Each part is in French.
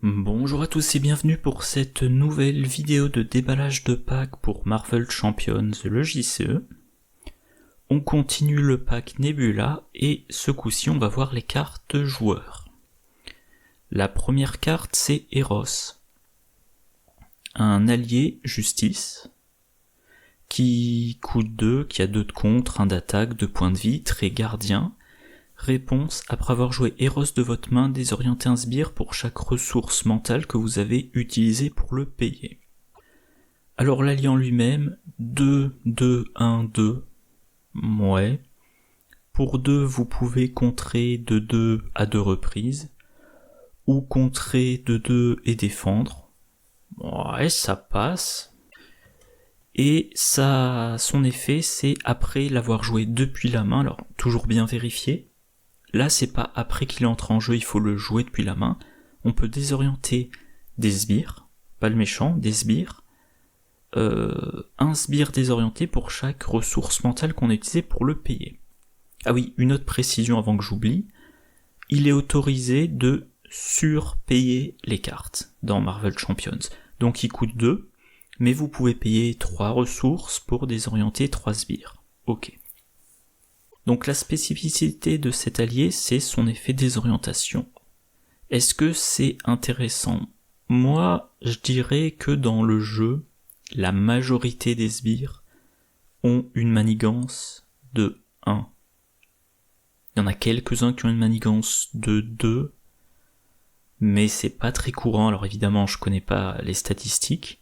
Bonjour à tous et bienvenue pour cette nouvelle vidéo de déballage de pack pour Marvel Champions, le JCE. On continue le pack Nebula et ce coup-ci on va voir les cartes joueurs. La première carte c'est Eros, un allié justice qui coûte 2, qui a 2 de contre, 1 d'attaque, 2 points de vie, très gardien. Réponse, après avoir joué Eros de votre main, désorientez un sbire pour chaque ressource mentale que vous avez utilisée pour le payer. Alors l'allié en lui-même, 2, 2, 1, 2, ouais. Pour 2, vous pouvez contrer de 2 à 2 reprises, ou contrer de 2 et défendre. Ouais, ça passe. Et ça, son effet, c'est après l'avoir joué depuis la main, alors toujours bien vérifier. Là, c'est pas après qu'il entre en jeu, il faut le jouer depuis la main. On peut désorienter des sbires, pas le méchant, des sbires. Un sbire désorienté pour chaque ressource mentale qu'on a utilisée pour le payer. Ah oui, une autre précision avant que j'oublie. Il est autorisé de surpayer les cartes dans Marvel Champions. Donc il coûte 2, mais vous pouvez payer 3 ressources pour désorienter 3 sbires. Ok. Donc la spécificité de cet allié, c'est son effet désorientation. Est-ce que c'est intéressant ? Moi, je dirais que dans le jeu, la majorité des sbires ont une manigance de 1. Il y en a quelques-uns qui ont une manigance de 2, mais c'est pas très courant, alors évidemment je connais pas les statistiques.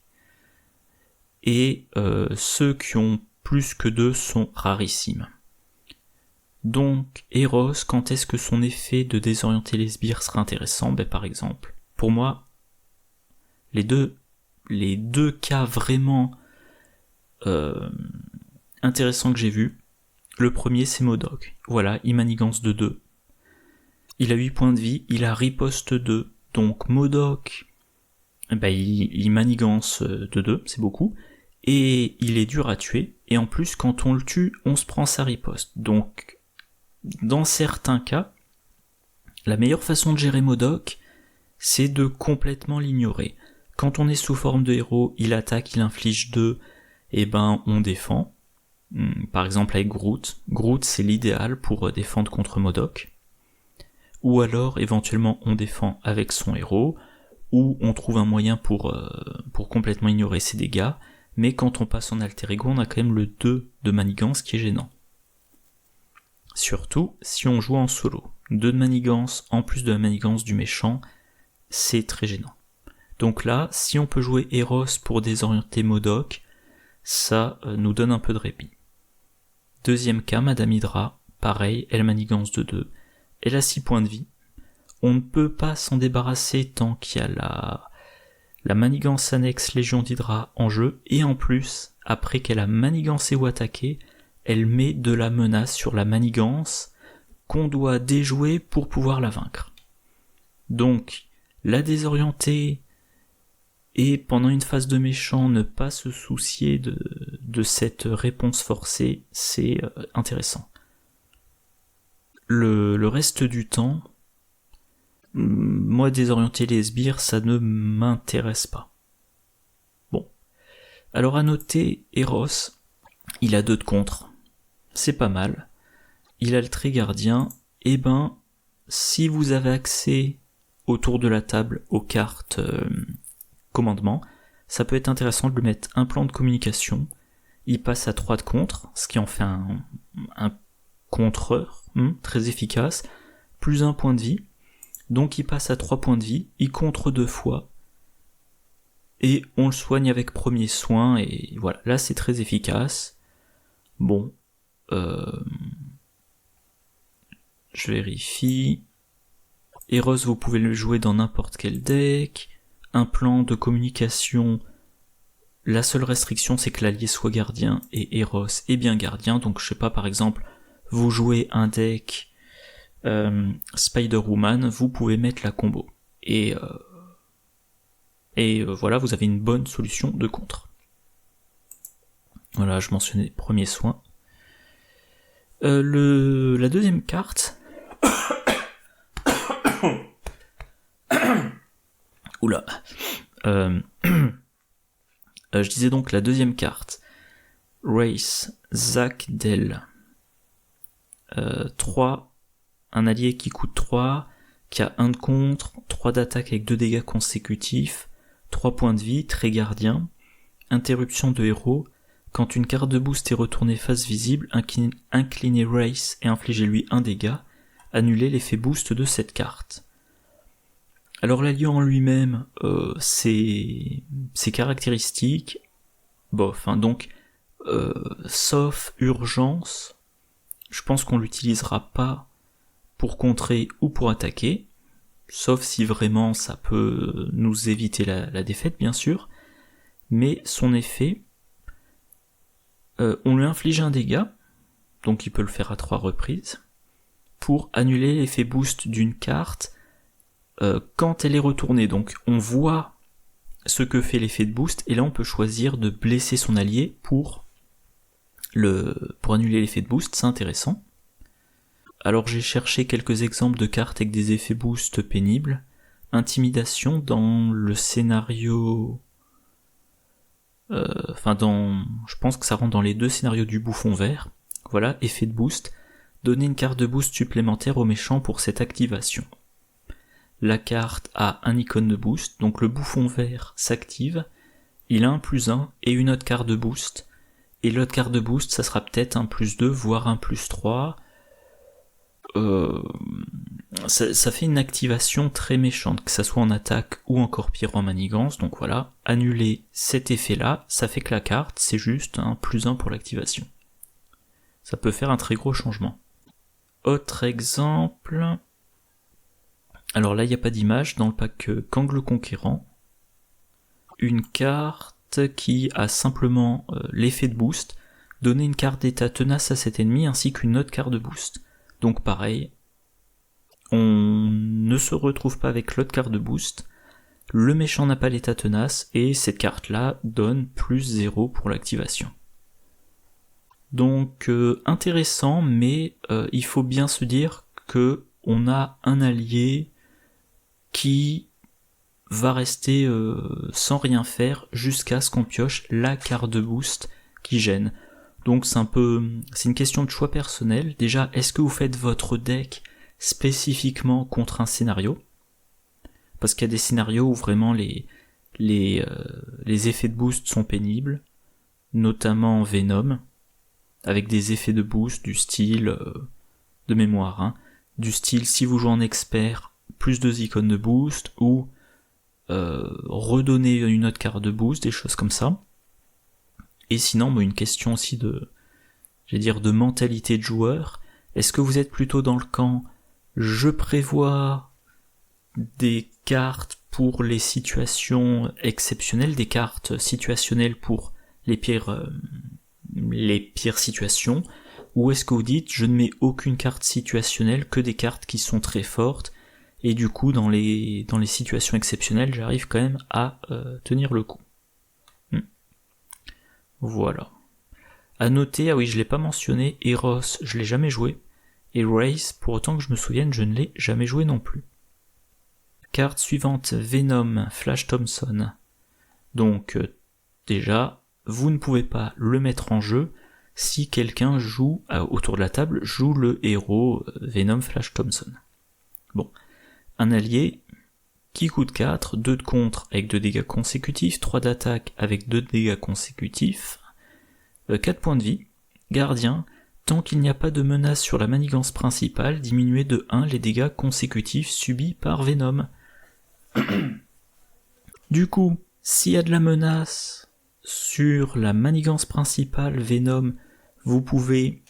Et ceux qui ont plus que 2 sont rarissimes. Donc, Eros, quand est-ce que son effet de désorienter les sbires sera intéressant ? Par exemple, pour moi, les deux cas vraiment intéressants que j'ai vus, le premier c'est MODOK. Voilà, il manigance de 2. Il a 8 points de vie, il a riposte 2. Donc MODOK, il manigance de 2, c'est beaucoup. Et il est dur à tuer. Et en plus, quand on le tue, on se prend sa riposte. Donc, dans certains cas, la meilleure façon de gérer MODOK, c'est de complètement l'ignorer. Quand on est sous forme de héros, il attaque, il inflige 2, et on défend. Par exemple avec Groot. Groot, c'est l'idéal pour défendre contre MODOK. Ou alors, éventuellement, on défend avec son héros, ou on trouve un moyen pour complètement ignorer ses dégâts, mais quand on passe en alter ego, on a quand même le 2 de manigance qui est gênant. Surtout si on joue en solo. 2 de manigance en plus de la manigance du méchant, c'est très gênant. Donc là, si on peut jouer Eros pour désorienter MODOK, ça nous donne un peu de répit. Deuxième cas, Madame Hydra, pareil, elle manigance de 2, elle a 6 points de vie. On ne peut pas s'en débarrasser tant qu'il y a la manigance annexe Légion d'Hydra en jeu, et en plus, après qu'elle a manigancé ou attaqué, elle met de la menace sur la manigance qu'on doit déjouer pour pouvoir la vaincre. Donc, la désorienter et pendant une phase de méchant ne pas se soucier de cette réponse forcée, c'est intéressant. Le reste du temps, moi désorienter les sbires, ça ne m'intéresse pas. Bon. Alors à noter, Eros, il a 2 de contre. C'est pas mal. Il a le trait gardien. Si vous avez accès autour de la table aux cartes commandement, ça peut être intéressant de lui mettre un plan de communication. Il passe à 3 de contre, ce qui en fait un contreur très efficace, plus 1 point de vie. Donc il passe à 3 points de vie, il contre 2 fois, et on le soigne avec premier soin, et voilà, là c'est très efficace. Bon, je vérifie. Eros, vous pouvez le jouer dans n'importe quel deck. Un plan de communication, la seule restriction c'est que l'allié soit gardien, et Eros est bien gardien, donc je sais pas, par exemple, vous jouez un deck Spider-Woman, vous pouvez mettre la combo. Et voilà, vous avez une bonne solution de contre. Voilà, je mentionnais premier soin. La deuxième carte. Oula. Je disais donc la deuxième carte. Race, Zac Del. 3, un allié qui coûte 3, qui a 1 de contre, 3 d'attaque avec 2 dégâts consécutifs, 3 points de vie, trait gardien, interruption de héros. Quand une carte de boost est retournée face visible, inclinez Race et infligez-lui 1 dégât. Annulez l'effet boost de cette carte. Alors l'allié en lui-même, ses caractéristiques, bof, hein, donc sauf urgence, je pense qu'on l'utilisera pas pour contrer ou pour attaquer, sauf si vraiment ça peut nous éviter la défaite bien sûr, mais son effet, on lui inflige un dégât, donc il peut le faire à 3 reprises, pour annuler l'effet boost d'une carte quand elle est retournée. Donc on voit ce que fait l'effet de boost, et là on peut choisir de blesser son allié pour annuler l'effet de boost, c'est intéressant. Alors j'ai cherché quelques exemples de cartes avec des effets boost pénibles. Intimidation dans le scénario... je pense que ça rentre dans les 2 scénarios du bouffon vert. Voilà, effet de boost. Donner une carte de boost supplémentaire au méchant pour cette activation. La carte a un icône de boost, donc le bouffon vert s'active, il a un +1 et une autre carte de boost, et l'autre carte de boost ça sera peut-être un +2 voire un +3, ça fait une activation très méchante, que ça soit en attaque ou encore pire en manigance, donc voilà, annuler cet effet là, ça fait que la carte c'est juste un +1 pour l'activation. Ça peut faire un très gros changement. Autre exemple... Alors là, il n'y a pas d'image dans le pack Kang le Conquérant. Une carte qui a simplement l'effet de boost, donner une carte d'état tenace à cet ennemi ainsi qu'une autre carte de boost. Donc pareil, on ne se retrouve pas avec l'autre carte de boost, le méchant n'a pas l'état tenace et cette carte-là donne +0 pour l'activation. Donc intéressant, mais il faut bien se dire que on a un allié qui va rester sans rien faire jusqu'à ce qu'on pioche la carte de boost qui gêne. Donc c'est une question de choix personnel. Déjà, est-ce que vous faites votre deck spécifiquement contre un scénario? Parce qu'il y a des scénarios où vraiment les effets de boost sont pénibles, notamment Venom, avec des effets de boost du style, de mémoire, hein, du style si vous jouez en expert, +2 icônes de boost, ou redonner une autre carte de boost, des choses comme ça. Et sinon, une question aussi de mentalité de joueur. Est-ce que vous êtes plutôt dans le camp je prévois des cartes pour les situations exceptionnelles, des cartes situationnelles pour les pires situations, ou est-ce que vous dites je ne mets aucune carte situationnelle, que des cartes qui sont très fortes, et du coup dans les situations exceptionnelles j'arrive quand même à tenir le coup. Voilà. À noter, ah oui je l'ai pas mentionné, Eros je l'ai jamais joué, et Race, pour autant que je me souvienne, je ne l'ai jamais joué non plus. Carte suivante, Venom, Flash Thompson. Donc déjà, vous ne pouvez pas le mettre en jeu si quelqu'un joue, autour de la table, joue le héros Venom Flash Thompson. Bon, un allié qui coûte 4, 2 de contre avec 2 dégâts consécutifs, 3 d'attaque avec 2 dégâts consécutifs, 4 points de vie, gardien, tant qu'il n'y a pas de menace sur la manigance principale, diminuez de 1 les dégâts consécutifs subis par Venom. Du coup, s'il y a de la menace sur la manigance principale Venom, vous pouvez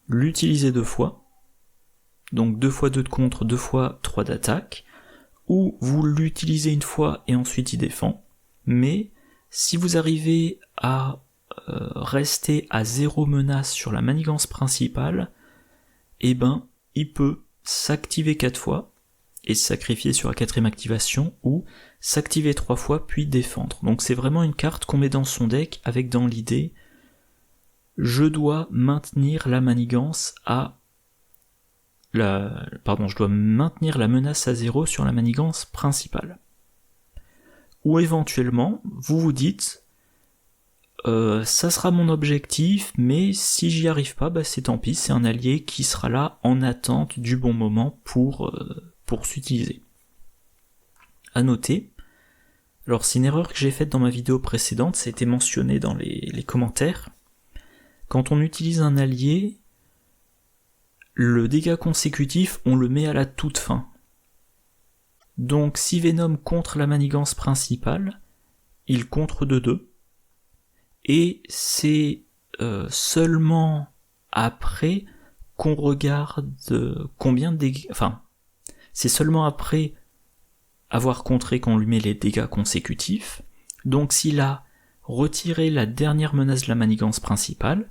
l'utiliser 2 fois, donc 2 fois 2 de contre, 2 fois 3 d'attaque, ou vous l'utilisez une fois et ensuite il défend, mais si vous arrivez à rester à 0 menace sur la manigance principale, il peut s'activer 4 fois, et se sacrifier sur la 4ème activation, ou s'activer 3 fois puis défendre. Donc c'est vraiment une carte qu'on met dans son deck avec dans l'idée je dois maintenir la manigance je dois maintenir la menace à 0 sur la manigance principale. ou éventuellement, vous vous dites ça sera mon objectif, mais si j'y arrive pas, bah c'est tant pis, c'est un allié qui sera là en attente du bon moment pour s'utiliser. À noter, alors c'est une erreur que j'ai faite dans ma vidéo précédente, ça a été mentionné dans les commentaires. Quand on utilise un allié, le dégât consécutif, on le met à la toute fin. Donc si Venom contre la manigance principale, il contre de 2. Et c'est seulement après qu'on regarde combien de dégâts... Enfin, c'est seulement après avoir contré qu'on lui met les dégâts consécutifs. Donc s'il a retiré la dernière menace de la manigance principale,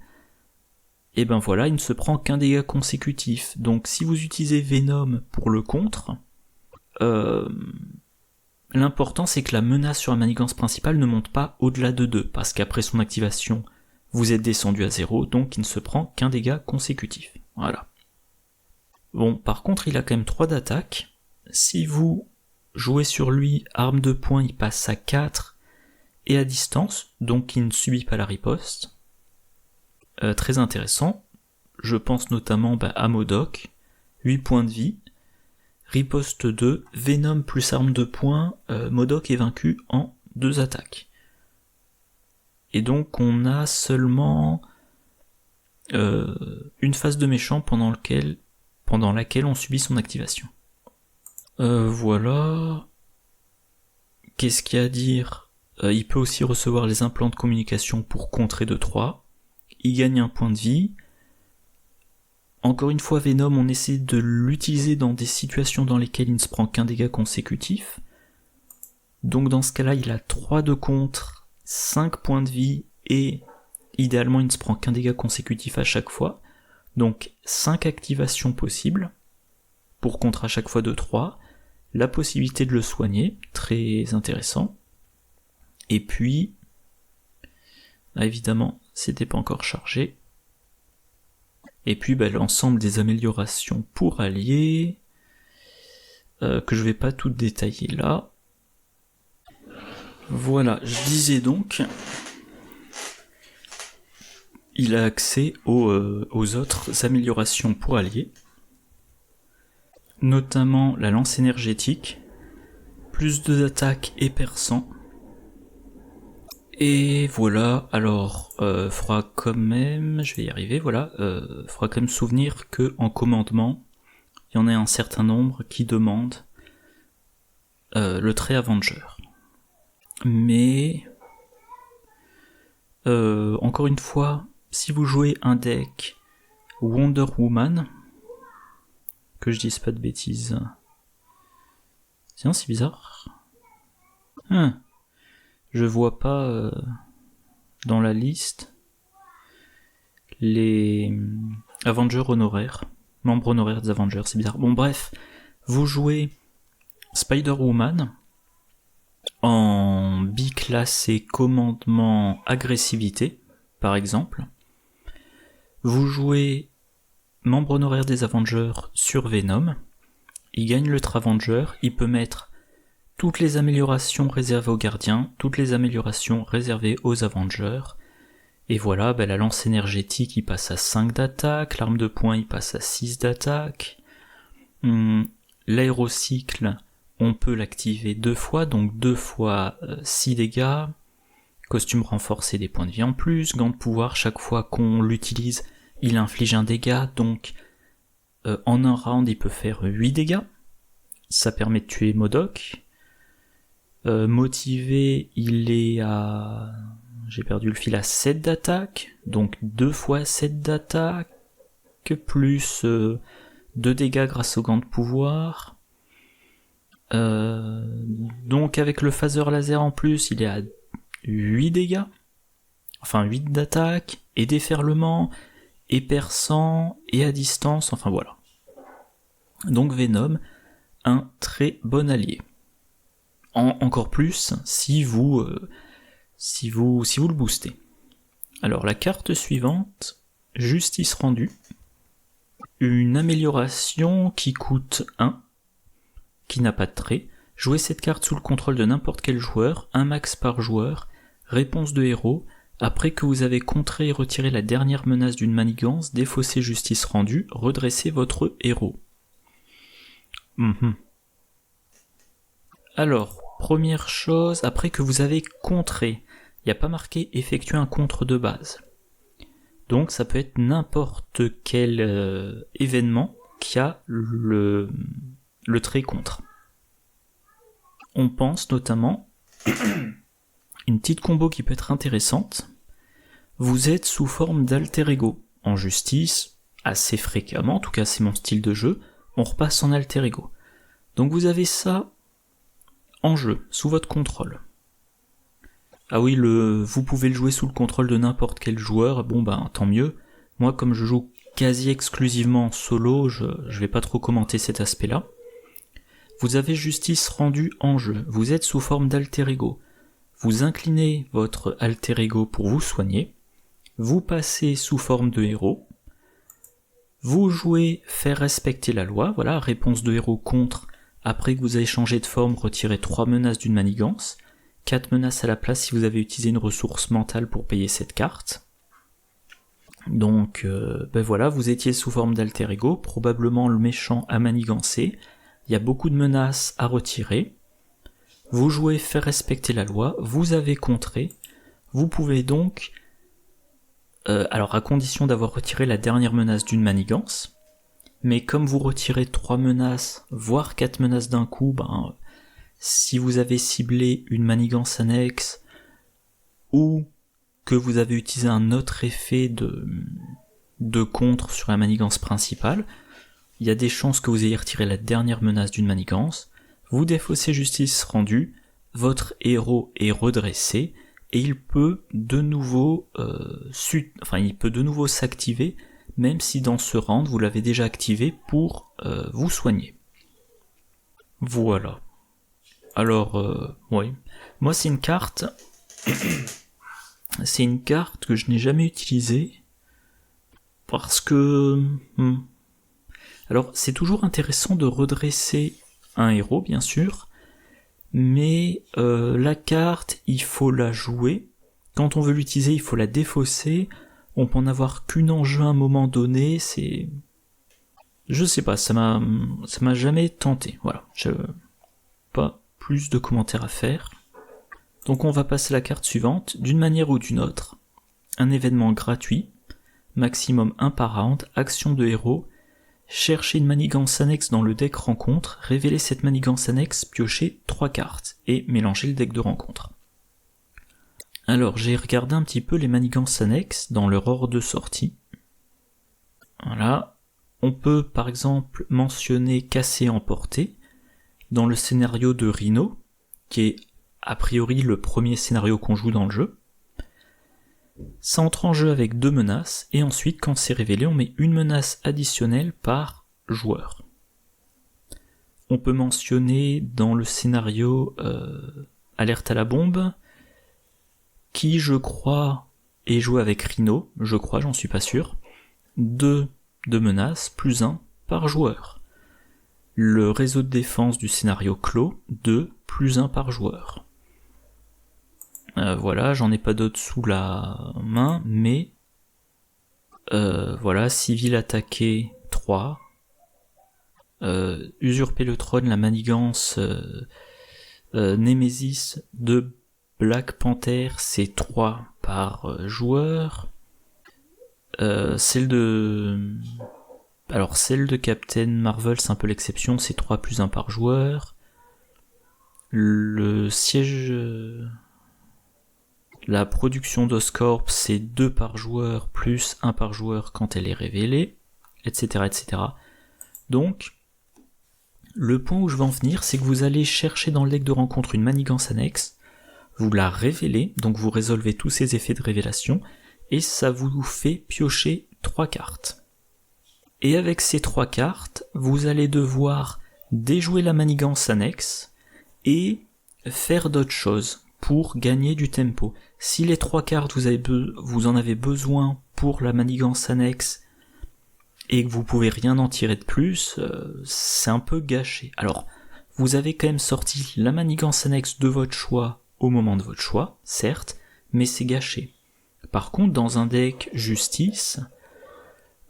et ben voilà, il ne se prend qu'un dégât consécutif. Donc si vous utilisez Venom pour le contre, l'important c'est que la menace sur la manigance principale ne monte pas au-delà de 2, parce qu'après son activation, vous êtes descendu à 0, donc il ne se prend qu'un dégât consécutif. Voilà. Bon, par contre, il a quand même 3 d'attaque. Si vous jouez sur lui, arme de poing, il passe à 4, et à distance, donc il ne subit pas la riposte. Très intéressant. Je pense notamment à MODOK, 8 points de vie, riposte 2, Venom plus arme de poing, MODOK est vaincu en 2 attaques. Et donc on a seulement une phase de méchant pendant laquelle on subit son activation. Voilà. Qu'est-ce qu'il y a à dire ? Il peut aussi recevoir les implants de communication pour contrer de 3. Il gagne 1 point de vie. Encore une fois, Venom, on essaie de l'utiliser dans des situations dans lesquelles il ne se prend qu'un dégât consécutif. Donc dans ce cas-là, il a 3 de contre, 5 points de vie, et idéalement, il ne se prend qu'un dégât consécutif à chaque fois. Donc 5 activations possibles, pour contre à chaque fois de 3. La possibilité de le soigner, très intéressant. Et puis, évidemment, c'était pas encore chargé. Et puis l'ensemble des améliorations pour alliés, que je vais pas tout détailler là. Voilà, je disais donc, il a accès aux autres améliorations pour alliés, notamment la lance énergétique, plus 2 d'attaque et perçant. Et voilà, alors, faudra quand même, je vais y arriver, voilà, faudra quand même souvenir que en commandement, il y en a un certain nombre qui demandent le trait Avenger. Mais, encore une fois, si vous jouez un deck Wonder Woman, que je dise pas de bêtises, tiens, c'est bizarre. Je vois pas dans la liste les Avengers honoraires, membres honoraires des Avengers, c'est bizarre. Bon bref, vous jouez Spider-Woman en biclassé commandement agressivité, par exemple. Vous jouez membre honoraire des Avengers sur Venom, il gagne le Travanger, il peut mettre toutes les améliorations réservées aux gardiens, toutes les améliorations réservées aux Avengers, et voilà, la lance énergétique il passe à 5 d'attaque, l'arme de poing il passe à 6 d'attaque, l'aérocycle on peut l'activer 2 fois, donc 2 fois 6 dégâts, costume renforcé des points de vie en plus, gant de pouvoir chaque fois qu'on l'utilise il inflige un dégât, donc en un round il peut faire 8 dégâts, ça permet de tuer MODOK. Motivé, il est à... j'ai perdu le fil, à 7 d'attaque, donc 2 fois 7 d'attaque, plus 2 dégâts grâce au gant de pouvoir. Donc avec le phaser laser en plus, il est à 8 dégâts, enfin 8 d'attaque, et déferlement, et perçant, et à distance, enfin voilà. Donc Venom, un très bon allié. Encore plus si vous le boostez. Alors la carte suivante, Justice rendue, une amélioration qui coûte 1, qui n'a pas de trait, Jouez cette carte sous le contrôle de n'importe quel joueur, un max par joueur, réponse de héros. Après que vous avez contré et retiré la dernière menace d'une manigance, défaussez justice rendue, redressez votre héros. Alors, première chose, après que vous avez contré, il n'y a pas marqué effectuer un contre de base. Donc ça peut être n'importe quel événement qui a le trait contre. On pense notamment une petite combo qui peut être intéressante. Vous êtes sous forme d'alter ego. En justice, assez fréquemment, en tout cas c'est mon style de jeu, on repasse en alter ego. Donc vous avez ça en jeu, sous votre contrôle. Ah oui, vous pouvez le jouer sous le contrôle de n'importe quel joueur, bon ben tant mieux. Moi comme je joue quasi exclusivement en solo, je vais pas trop commenter cet aspect-là. Vous avez justice rendue en jeu, vous êtes sous forme d'alter ego. Vous inclinez votre alter ego pour vous soigner, vous passez sous forme de héros, vous jouez faire respecter la loi, voilà, réponse de héros contre, après que vous avez changé de forme, retirez 3 menaces d'une manigance, 4 menaces à la place si vous avez utilisé une ressource mentale pour payer cette carte. Donc ben voilà, vous étiez sous forme d'alter ego, probablement le méchant à manigancer, il y a beaucoup de menaces à retirer. Vous jouez faire respecter la loi, vous avez contré, vous pouvez donc, alors à condition d'avoir retiré la dernière menace d'une manigance, mais comme vous retirez 3 menaces, voire 4 menaces d'un coup, ben, si vous avez ciblé une manigance annexe, ou que vous avez utilisé un autre effet de contre sur la manigance principale, il y a des chances que vous ayez retiré la dernière menace d'une manigance, vous défaussez justice rendue, votre héros est redressé, et il peut de nouveau s'activer, même si dans ce round vous l'avez déjà activé pour vous soigner. Voilà. Alors, oui. Moi c'est une carte que je n'ai jamais utilisée, parce que... Alors c'est toujours intéressant de redresser un héros bien sûr, mais la carte il faut la jouer, quand on veut l'utiliser il faut la défausser, on peut en avoir qu'une en jeu à un moment donné, c'est... Je sais pas, ça m'a jamais tenté, voilà, j'ai pas plus de commentaires à faire. Donc on va passer à la carte suivante, d'une manière ou d'une autre, un événement gratuit, maximum 1 par round, action de héros, cherchez une manigance annexe dans le deck rencontre, révélez cette manigance annexe, piochez 3 cartes, et mélangez le deck de rencontre. Alors j'ai regardé un petit peu les manigances annexes dans leur ordre de sortie. Voilà. On peut par exemple mentionner casser emporter, dans le scénario de Rhino, qui est a priori le premier scénario qu'on joue dans le jeu. Ça entre en jeu avec 2 menaces, et ensuite quand c'est révélé on met une menace additionnelle par joueur. On peut mentionner dans le scénario Alerte à la bombe, qui je crois est joué avec Rhino, je crois, j'en suis pas sûr, 2 menaces plus 1 par joueur. Le réseau de défense du scénario clos, 2 plus 1 par joueur. Voilà, j'en ai pas d'autres sous la main, mais voilà, civil attaqué 3, usurper le trône, la manigance Nemesis de Black Panther, c'est 3 par joueur. Celle de Captain Marvel, c'est un peu l'exception, c'est 3 plus 1 par joueur. Le siège... La production d'Oscorp, c'est 2 par joueur plus 1 par joueur quand elle est révélée, etc., etc. Donc, le point où je veux en venir, c'est que vous allez chercher dans le deck de rencontre une manigance annexe, vous la révélez, donc vous résolvez tous ces effets de révélation, et ça vous fait piocher 3 cartes. Et avec ces 3 cartes, vous allez devoir déjouer la manigance annexe, et faire d'autres choses pour gagner du tempo. Si les 3 cartes vous en avez besoin pour la manigance annexe et que vous pouvez rien en tirer de plus, c'est un peu gâché. Alors, vous avez quand même sorti la manigance annexe de votre choix au moment de votre choix, certes, mais c'est gâché. Par contre, dans un deck justice,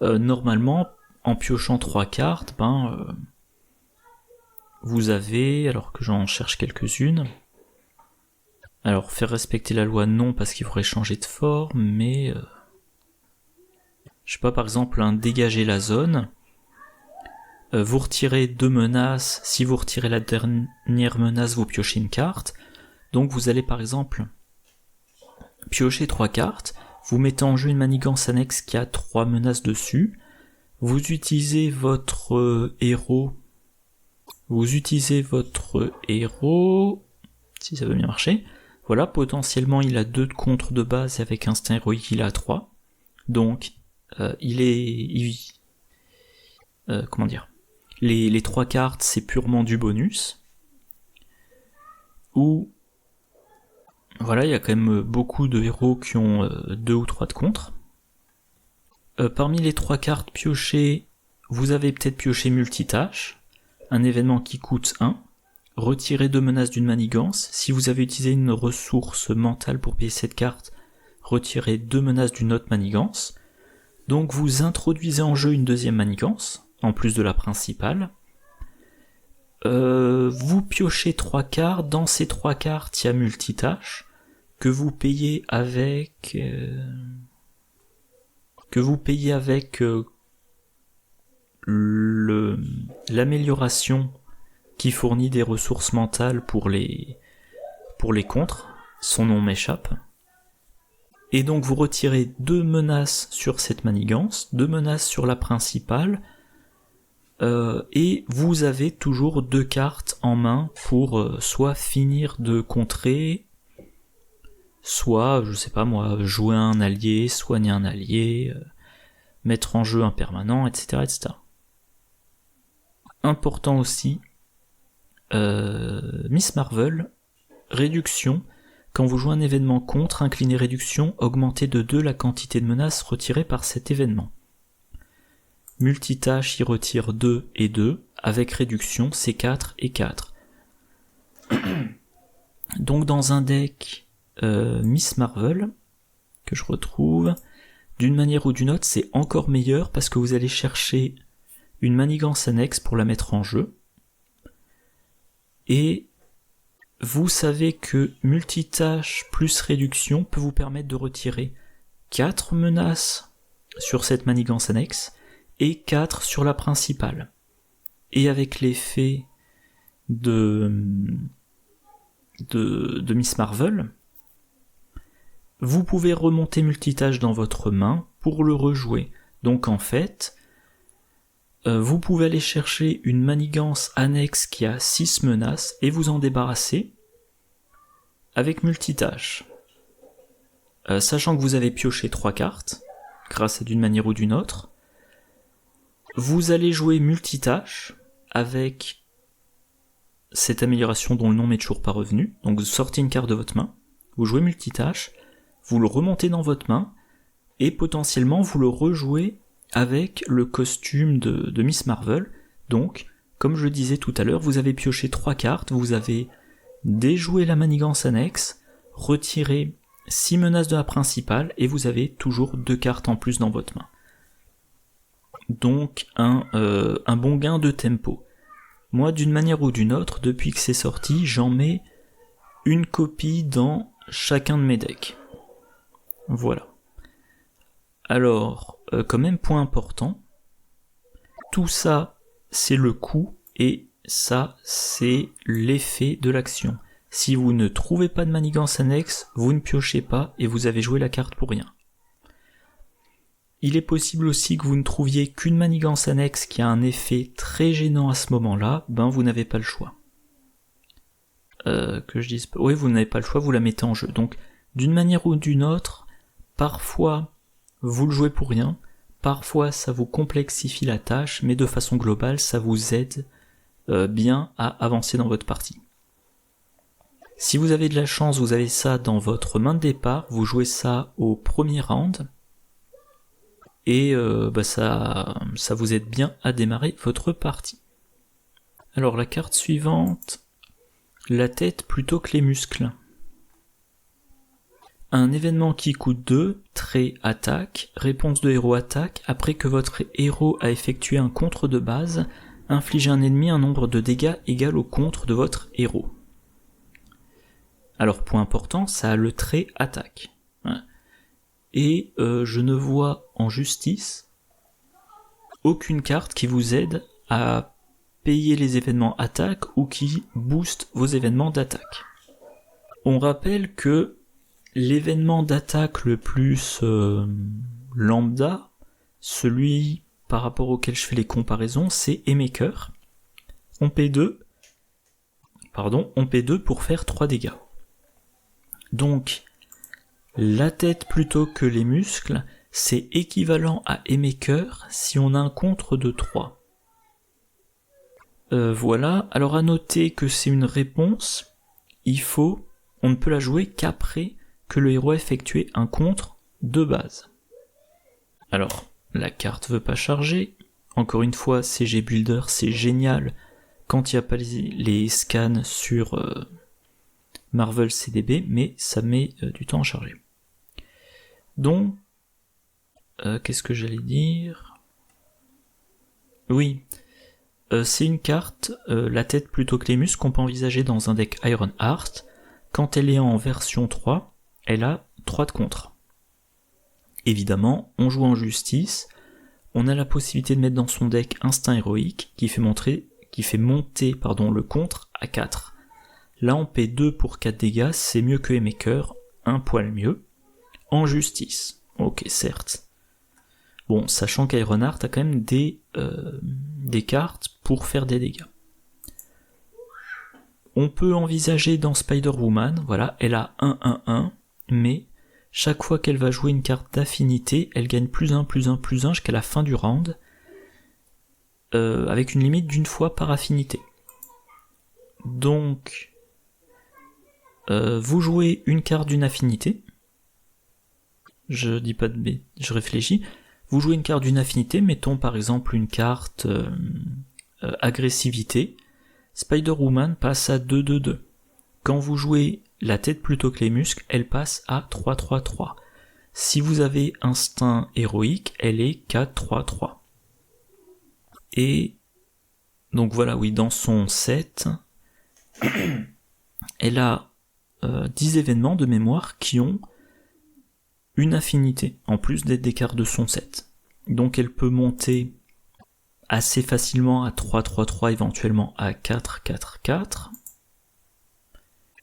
normalement, en piochant 3 cartes, vous avez, alors que j'en cherche quelques-unes, alors faire respecter la loi non parce qu'il faudrait changer de forme, mais je sais pas, par exemple un dégager la zone, vous retirez 2 menaces, si vous retirez la dernière menace vous piochez une carte, donc vous allez par exemple piocher 3 cartes, vous mettez en jeu une manigance annexe qui a 3 menaces dessus, vous utilisez votre héros, si ça veut bien marcher, voilà, potentiellement il a 2 de contre de base et avec instinct héroïque il a 3, donc comment dire, les 3 cartes c'est purement du bonus, ou voilà, il y a quand même beaucoup de héros qui ont 2 ou 3 de contre. Parmi les 3 cartes piochées, vous avez peut-être pioché multitâche, un événement qui coûte 1, retirez 2 menaces d'une manigance, si vous avez utilisé une ressource mentale pour payer cette carte, retirez 2 menaces d'une autre manigance, donc vous introduisez en jeu une deuxième manigance, en plus de la principale, vous piochez 3 cartes, dans ces 3 cartes il y a multitâche, que vous payez avec l'amélioration qui fournit des ressources mentales pour les contres, son nom m'échappe. Et donc vous retirez 2 menaces sur cette manigance, 2 menaces sur la principale, et vous avez toujours 2 cartes en main pour soit finir de contrer, soit, je sais pas moi, jouer un allié, soigner un allié, mettre en jeu un permanent, etc. etc. Important aussi, Miss Marvel, réduction, quand vous jouez un événement contre, incliné réduction, augmentez de 2 la quantité de menaces retirées par cet événement. Multitâche y retire 2 et 2, avec réduction c'est 4 et 4. Donc dans un deck Miss Marvel, que je retrouve, d'une manière ou d'une autre c'est encore meilleur parce que vous allez chercher une manigance annexe pour la mettre en jeu, et vous savez que multitâche plus réduction peut vous permettre de retirer 4 menaces sur cette manigance annexe et 4 sur la principale. Et avec l'effet de Miss Marvel, vous pouvez remonter multitâche dans votre main pour le rejouer. Donc en fait, vous pouvez aller chercher une manigance annexe qui a 6 menaces et vous en débarrasser avec multitâche. Sachant que vous avez pioché 3 cartes, grâce à d'une manière ou d'une autre, vous allez jouer multitâche avec cette amélioration dont le nom m'est toujours pas revenu. Donc vous sortez une carte de votre main, vous jouez multitâche, vous le remontez dans votre main, et potentiellement vous le rejouez avec le costume de Miss Marvel. Donc, comme je disais tout à l'heure, vous avez pioché 3 cartes, vous avez déjoué la manigance annexe, retiré 6 menaces de la principale, et vous avez toujours 2 cartes en plus dans votre main. Donc un bon gain de tempo. Moi, d'une manière ou d'une autre, depuis que c'est sorti, j'en mets une copie dans chacun de mes decks. Voilà. Alors, quand même point important, tout ça c'est le coût et ça c'est l'effet de l'action. Si vous ne trouvez pas de manigance annexe, vous ne piochez pas et vous avez joué la carte pour rien. Il est possible aussi que vous ne trouviez qu'une manigance annexe qui a un effet très gênant à ce moment-là, vous n'avez pas le choix. Oui, vous n'avez pas le choix, vous la mettez en jeu. Donc, d'une manière ou d'une autre, parfois vous le jouez pour rien, parfois ça vous complexifie la tâche, mais de façon globale, ça vous aide bien à avancer dans votre partie. Si vous avez de la chance, vous avez ça dans votre main de départ, vous jouez ça au premier round, et ça vous aide bien à démarrer votre partie. Alors la carte suivante, la tête plutôt que les muscles. Un événement qui coûte 2, trait attaque, réponse de héros attaque, après que votre héros a effectué un contre de base, infligez à un ennemi un nombre de dégâts égal au contre de votre héros. Alors point important, ça a le trait attaque. Et je ne vois en justice aucune carte qui vous aide à payer les événements attaque ou qui booste vos événements d'attaque. On rappelle que l'événement d'attaque le plus lambda, celui par rapport auquel je fais les comparaisons, c'est Haymaker. On paie 2 pour faire 3 dégâts. Donc, la tête plutôt que les muscles, c'est équivalent à Haymaker si on a un contre de 3. Voilà, alors à noter que c'est une réponse, on ne peut la jouer qu'après que le héros a effectué un contre de base. Alors, la carte veut pas charger. Encore une fois, CG Builder, c'est génial quand il n'y a pas les scans sur Marvel CDB, mais ça met du temps à charger. Donc, qu'est-ce que j'allais dire ? Oui, c'est une carte, la tête plutôt que les muscles, qu'on peut envisager dans un deck Iron Heart. Quand elle est en version 3, elle a 3 de contre. Évidemment, on joue en justice, on a la possibilité de mettre dans son deck Instinct Héroïque qui fait monter le contre à 4. Là on paie 2 pour 4 dégâts, c'est mieux que Haymaker, un poil mieux. En justice, ok certes. Bon, sachant qu'Ironheart a quand même des cartes pour faire des dégâts. On peut envisager dans Spider-Woman, voilà, elle a 1-1-1, mais chaque fois qu'elle va jouer une carte d'affinité, elle gagne +1 jusqu'à la fin du round, avec une limite d'une fois par affinité. Donc, vous jouez une carte d'une affinité, je réfléchis, vous jouez une carte d'une affinité, mettons par exemple une carte agressivité, Spider-Woman passe à 2-2-2. Quand vous jouez la tête plutôt que les muscles, elle passe à 3-3-3. Si vous avez instinct héroïque, elle est 4-3-3. Et donc voilà, oui, dans son set, elle a 10 événements de mémoire qui ont une affinité, en plus d'être des cartes de son set. Donc elle peut monter assez facilement à 3-3-3, éventuellement à 4-4-4.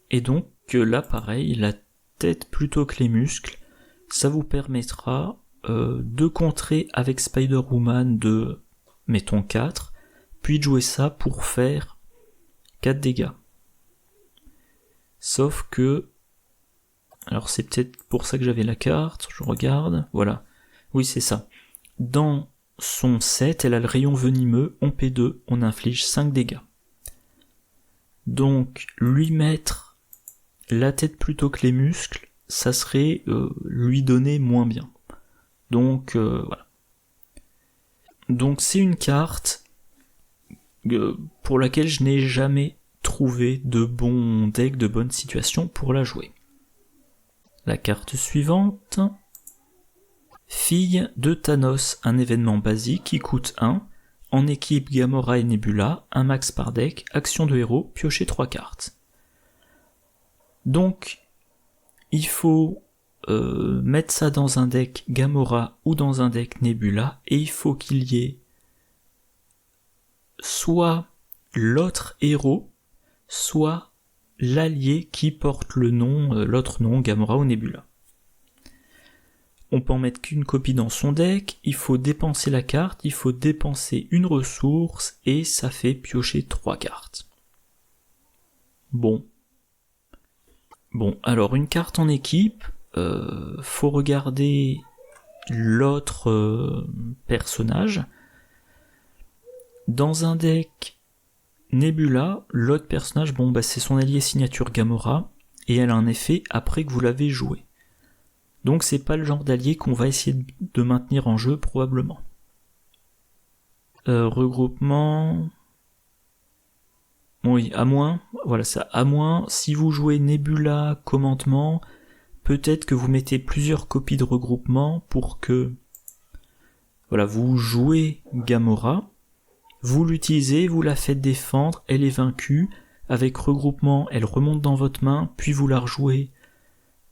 Et donc là pareil, la tête plutôt que les muscles, ça vous permettra de contrer avec Spider-Woman de, mettons 4, puis de jouer ça pour faire 4 dégâts. Sauf que, alors c'est peut-être pour ça que j'avais la carte, je regarde, voilà, oui c'est ça. Dans son set, elle a le rayon venimeux, on P2, on inflige 5 dégâts. Donc lui mettre la tête plutôt que les muscles, ça serait lui donner moins bien. Donc voilà. Donc c'est une carte pour laquelle je n'ai jamais trouvé de bon deck, de bonne situation pour la jouer. La carte suivante, Fille de Thanos, un événement basique qui coûte 1, en équipe Gamora et Nebula, un max par deck, action de héros, piocher 3 cartes. Donc, il faut mettre ça dans un deck Gamora ou dans un deck Nebula, et il faut qu'il y ait soit l'autre héros, soit l'allié qui porte le nom, l'autre nom, Gamora ou Nebula. On peut en mettre qu'une copie dans son deck, il faut dépenser la carte, il faut dépenser une ressource, et ça fait piocher 3 cartes. Bon, alors une carte en équipe, faut regarder l'autre personnage. Dans un deck Nebula, l'autre personnage, c'est son allié signature Gamora, et elle a un effet après que vous l'avez joué. Donc c'est pas le genre d'allié qu'on va essayer de maintenir en jeu probablement. Regroupement... Oui, à moins, voilà ça, à moins, si vous jouez Nebula, commandement, peut-être que vous mettez plusieurs copies de regroupement pour que, voilà, vous jouez Gamora, vous l'utilisez, vous la faites défendre, elle est vaincue, avec regroupement, elle remonte dans votre main, puis vous la rejouez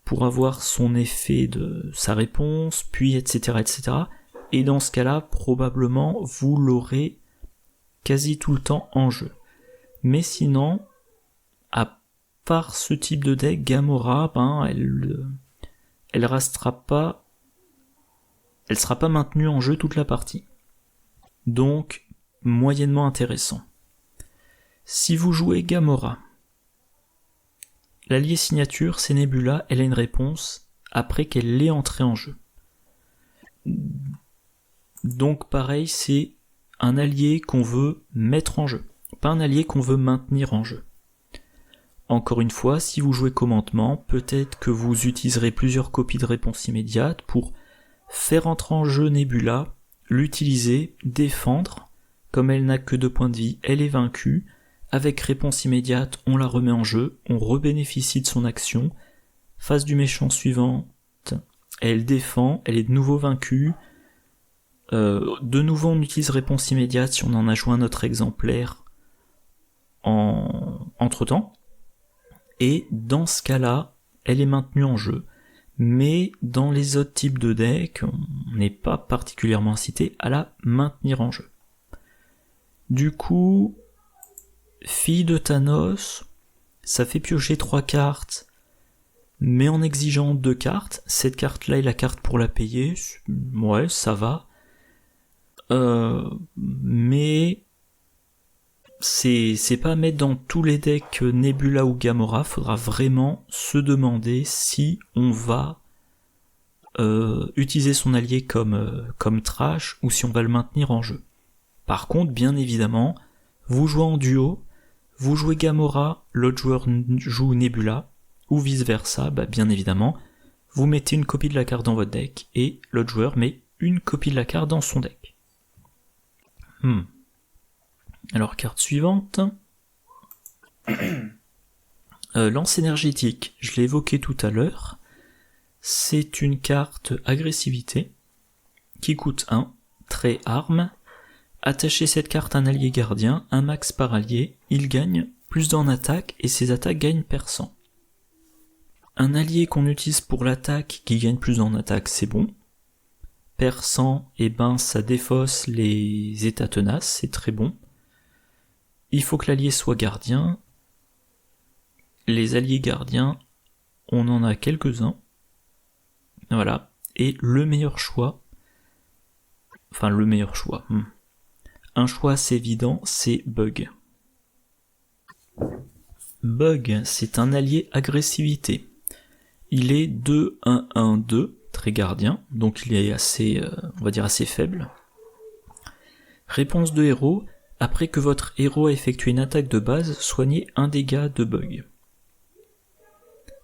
pour avoir son effet de sa réponse, puis etc. etc. Et dans ce cas-là, probablement, vous l'aurez quasi tout le temps en jeu. Mais sinon, à part ce type de deck, Gamora, elle restera pas, elle sera pas maintenue en jeu toute la partie. Donc, moyennement intéressant. Si vous jouez Gamora, l'allié signature, c'est Nebula, elle a une réponse après qu'elle l'ait entrée en jeu. Donc pareil, c'est un allié qu'on veut mettre en jeu, pas un allié qu'on veut maintenir en jeu. Encore une fois, si vous jouez commandement, peut-être que vous utiliserez plusieurs copies de réponse immédiate pour faire entrer en jeu Nebula, l'utiliser, défendre, comme elle n'a que 2 points de vie, elle est vaincue, avec réponse immédiate, on la remet en jeu, on rebénéficie de son action, phase du méchant suivante, elle défend, elle est de nouveau vaincue, de nouveau on utilise réponse immédiate si on en a joué un autre exemplaire entre temps, et dans ce cas-là, elle est maintenue en jeu, mais dans les autres types de decks, on n'est pas particulièrement incité à la maintenir en jeu. Du coup, Fille de Thanos, ça fait piocher 3 cartes, mais en exigeant 2 cartes. Cette carte-là est la carte pour la payer, ouais, ça va. Mais c'est pas à mettre dans tous les decks Nebula ou Gamora, faudra vraiment se demander si on va utiliser son allié comme trash ou si on va le maintenir en jeu. Par contre, bien évidemment, vous jouez en duo, vous jouez Gamora, l'autre joueur joue Nebula, ou vice versa, bien évidemment, vous mettez une copie de la carte dans votre deck, et l'autre joueur met une copie de la carte dans son deck. Alors, carte suivante. Lance énergétique, je l'ai évoqué tout à l'heure, c'est une carte agressivité, qui coûte 1, trait arme. Attachez cette carte à un allié gardien, un max par allié, il gagne plus d'en attaque et ses attaques gagnent perçant. Un allié qu'on utilise pour l'attaque qui gagne plus en attaque, c'est bon. Perçant, ça défausse les états tenaces, c'est très bon. Il faut que l'allié soit gardien. Les alliés gardiens, on en a quelques-uns. Voilà. Et le meilleur choix, un choix assez évident, c'est Bug. Bug, c'est un allié agressivité. Il est 2-1-1-2, très gardien, donc il est assez, on va dire assez faible. Réponse de héros, après que votre héros a effectué une attaque de base, soignez un dégât de Bug.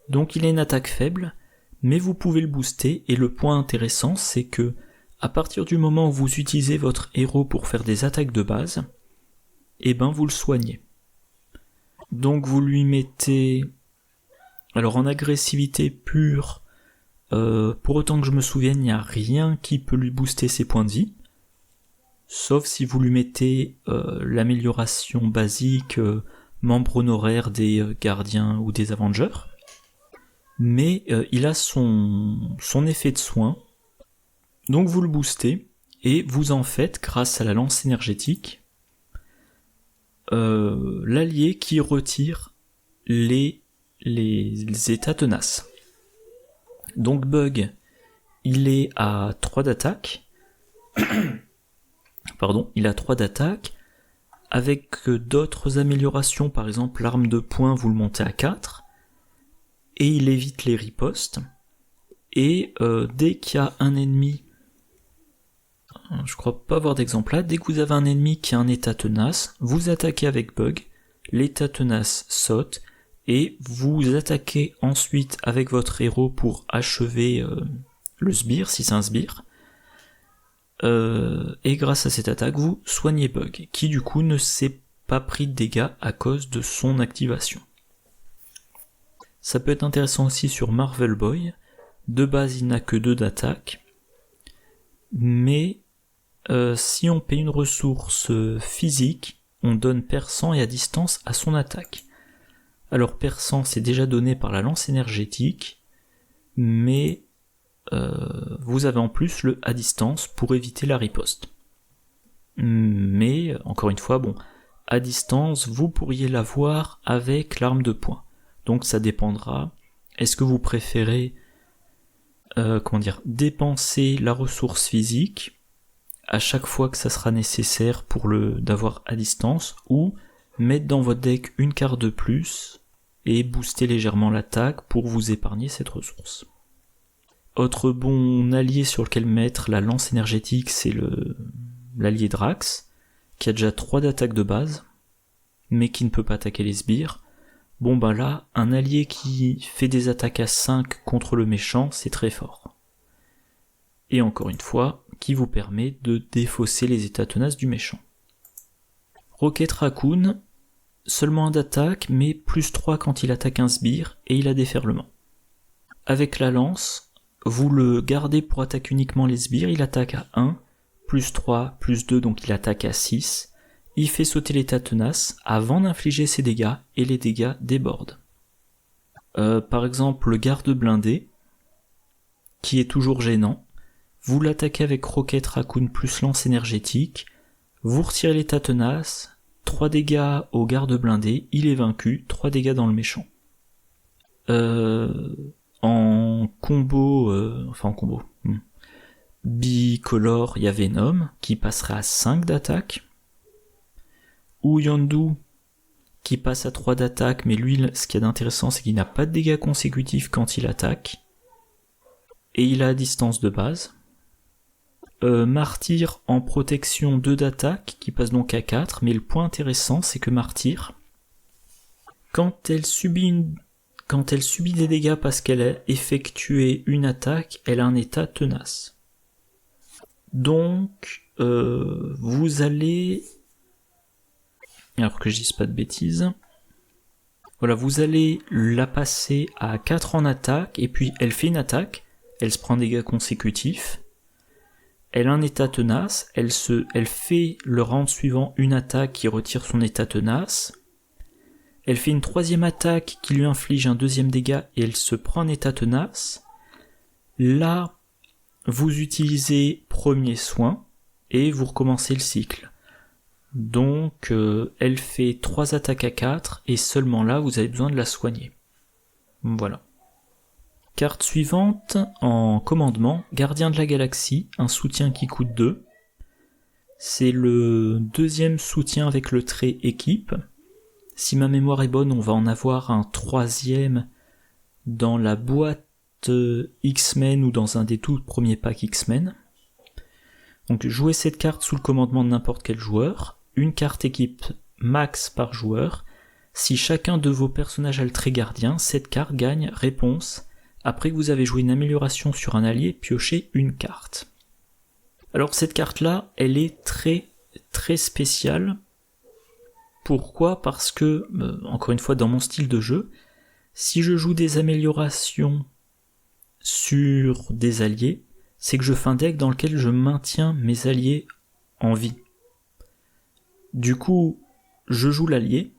Donc il a une attaque faible, mais vous pouvez le booster, et le point intéressant, c'est que à partir du moment où vous utilisez votre héros pour faire des attaques de base, vous le soignez. Donc vous lui mettez... Alors en agressivité pure, pour autant que je me souvienne, il n'y a rien qui peut lui booster ses points de vie, sauf si vous lui mettez l'amélioration basique, membre honoraire des gardiens ou des Avengers. Mais il a son effet de soin, donc vous le boostez, et vous en faites, grâce à la lance énergétique, l'allié qui retire les états tenaces. Donc Bug, il est à 3 d'attaque, il a 3 d'attaque, avec d'autres améliorations, par exemple l'arme de poing, vous le montez à 4, et il évite les ripostes, et dès qu'il y a un ennemi, je crois pas avoir d'exemple là, dès que vous avez un ennemi qui a un état tenace, vous attaquez avec Bug, l'état tenace saute, et vous attaquez ensuite avec votre héros pour achever le sbire, si c'est un sbire, et grâce à cette attaque, vous soignez Bug, qui du coup ne s'est pas pris de dégâts à cause de son activation. Ça peut être intéressant aussi sur Marvel Boy. De base, il n'a que 2 d'attaque, mais si on paye une ressource physique, on donne perçant et à distance à son attaque. Alors perçant, c'est déjà donné par la lance énergétique, mais vous avez en plus le à distance pour éviter la riposte. Mais, encore une fois, à distance, vous pourriez l'avoir avec l'arme de poing. Donc ça dépendra. Est-ce que vous préférez dépenser la ressource physique à chaque fois que ça sera nécessaire pour d'avoir à distance, ou mettre dans votre deck une carte de plus et booster légèrement l'attaque pour vous épargner cette ressource. Autre bon allié sur lequel mettre la lance énergétique, c'est l'allié Drax, qui a déjà 3 d'attaque de base, mais qui ne peut pas attaquer les sbires. Là, un allié qui fait des attaques à 5 contre le méchant, c'est très fort. Et encore une fois, qui vous permet de défausser les états tenaces du méchant. Rocket Raccoon, seulement 1 d'attaque, mais plus 3 quand il attaque un sbire, et il a déferlement. Avec la lance, vous le gardez pour attaquer uniquement les sbires, il attaque à 1, plus 3, plus 2, donc il attaque à 6. Il fait sauter l'état tenace avant d'infliger ses dégâts, et les dégâts débordent. Par exemple, le garde blindé, qui est toujours gênant, vous l'attaquez avec Rocket Raccoon plus lance énergétique, vous retirez l'état tenace, 3 dégâts au garde blindé, il est vaincu, 3 dégâts dans le méchant. En combo, bicolore, il y a Venom, qui passerait à 5 d'attaque, ou Yondu, qui passe à 3 d'attaque, mais lui, ce qui est d'intéressant, c'est qu'il n'a pas de dégâts consécutifs quand il attaque, et il a à distance de base. Martyr en protection 2 d'attaque, qui passe donc à 4, mais le point intéressant, c'est que Martyr, quand elle subit des dégâts parce qu'elle a effectué une attaque, elle a un état tenace. Donc, vous allez... Alors que je dise pas de bêtises. Voilà, vous allez la passer à 4 en attaque, et puis elle fait une attaque, elle se prend des dégâts consécutifs, elle a un état tenace, elle fait le round suivant une attaque qui retire son état tenace, elle fait une 3e attaque qui lui inflige un 2e dégât et elle se prend un état tenace. Là, vous utilisez premier soin et vous recommencez le cycle. Donc, elle fait 3 attaques à 4 et seulement là, vous avez besoin de la soigner. Voilà. Carte suivante, en commandement, Gardien de la Galaxie, un soutien qui coûte 2. C'est le 2e soutien avec le trait équipe. Si ma mémoire est bonne, on va en avoir un 3e dans la boîte X-Men ou dans un des tout premiers packs X-Men. Donc jouez cette carte sous le commandement de n'importe quel joueur. Une carte équipe max par joueur. Si chacun de vos personnages a le trait gardien, cette carte gagne réponse. Après que vous avez joué une amélioration sur un allié, piochez une carte. Alors cette carte-là, elle est très très spéciale. Pourquoi ? Parce que, encore une fois, dans mon style de jeu, si je joue des améliorations sur des alliés, c'est que je fais un deck dans lequel je maintiens mes alliés en vie. Du coup, je joue l'allié,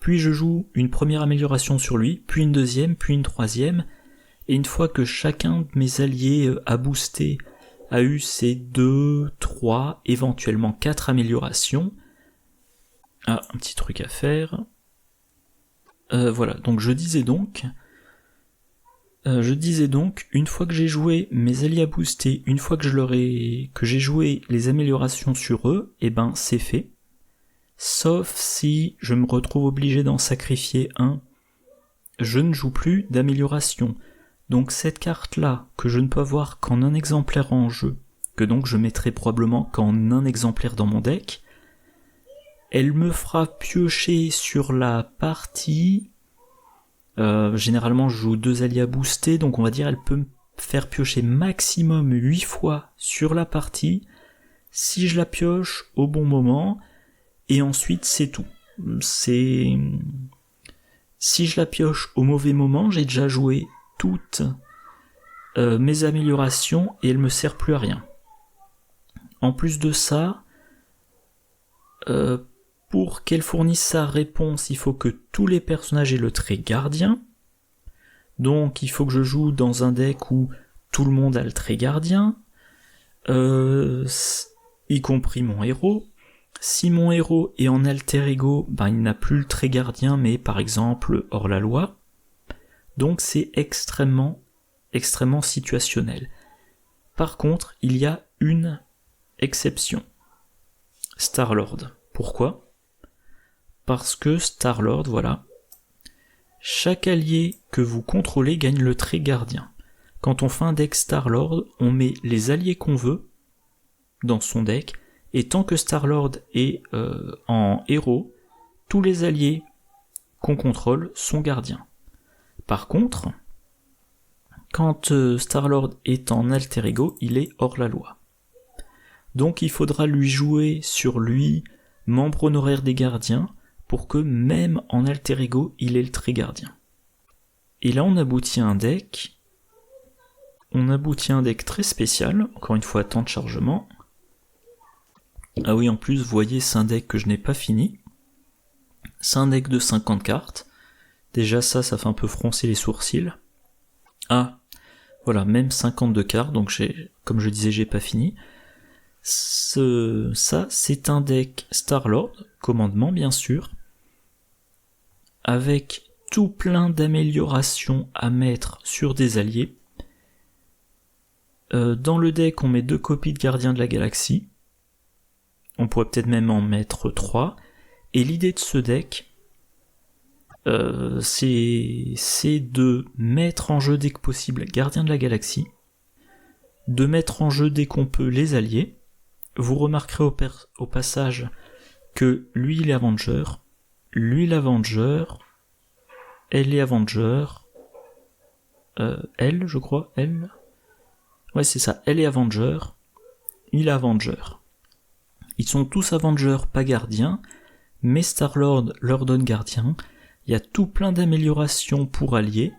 puis je joue une première amélioration sur lui, puis une 2e, puis une 3e, et une fois que chacun de mes alliés a boosté, a eu ses 2, 3, éventuellement 4 améliorations. Ah, un petit truc à faire. Voilà, donc je disais donc, une fois que j'ai joué mes alliés à booster, une fois que j'ai joué les améliorations sur eux, et ben c'est fait. Sauf si je me retrouve obligé d'en sacrifier un, je ne joue plus d'amélioration. Donc cette carte-là, que je ne peux avoir qu'en un exemplaire en jeu, que donc je mettrai probablement qu'en un exemplaire dans mon deck, elle me fera piocher sur la partie... généralement je joue 2 alliés à booster, donc on va dire elle peut me faire piocher maximum 8 fois sur la partie, si je la pioche au bon moment, et ensuite c'est tout. Si je la pioche au mauvais moment, j'ai déjà joué toutes mes améliorations et elle me sert plus à rien. En plus de ça, pour qu'elle fournisse sa réponse, il faut que tous les personnages aient le trait gardien. Donc il faut que je joue dans un deck où tout le monde a le trait gardien, y compris mon héros. Si mon héros est en alter ego, il n'a plus le trait gardien, mais par exemple hors la loi. Donc c'est extrêmement situationnel. Par contre, il y a une exception. Star-Lord. Pourquoi ? Parce que Star-Lord, voilà. Chaque allié que vous contrôlez gagne le trait gardien. Quand on fait un deck Star-Lord, on met les alliés qu'on veut dans son deck, et tant que Star-Lord est en héros, tous les alliés qu'on contrôle sont gardiens. Par contre, quand Star-Lord est en alter ego, il est hors la loi. Donc il faudra lui jouer sur lui, membre honoraire des gardiens, pour que même en alter ego, il ait le trait gardien. Et là on aboutit à un deck. Très spécial, encore une fois temps de chargement. Ah oui, en plus, vous voyez, c'est un deck que je n'ai pas fini. C'est un deck de 50 cartes. Déjà ça fait un peu froncer les sourcils. Ah, voilà, même 52 cartes, donc comme je disais, j'ai pas fini. Ça, c'est un deck Star-Lord, commandement bien sûr, avec tout plein d'améliorations à mettre sur des alliés. Dans le deck, on met 2 copies de Gardiens de la Galaxie. On pourrait peut-être même en mettre 3. Et l'idée de ce deck, c'est de mettre en jeu dès que possible Gardiens de la Galaxie, de mettre en jeu dès qu'on peut les alliés. Vous remarquerez au passage que lui il est Avenger, lui l'Avenger, elle est Avenger, elle je crois, elle... Ouais c'est ça, elle est Avenger, il est Avenger. Ils sont tous Avengers, pas gardiens, mais Star-Lord leur donne gardien. Il y a tout plein d'améliorations pour alliés,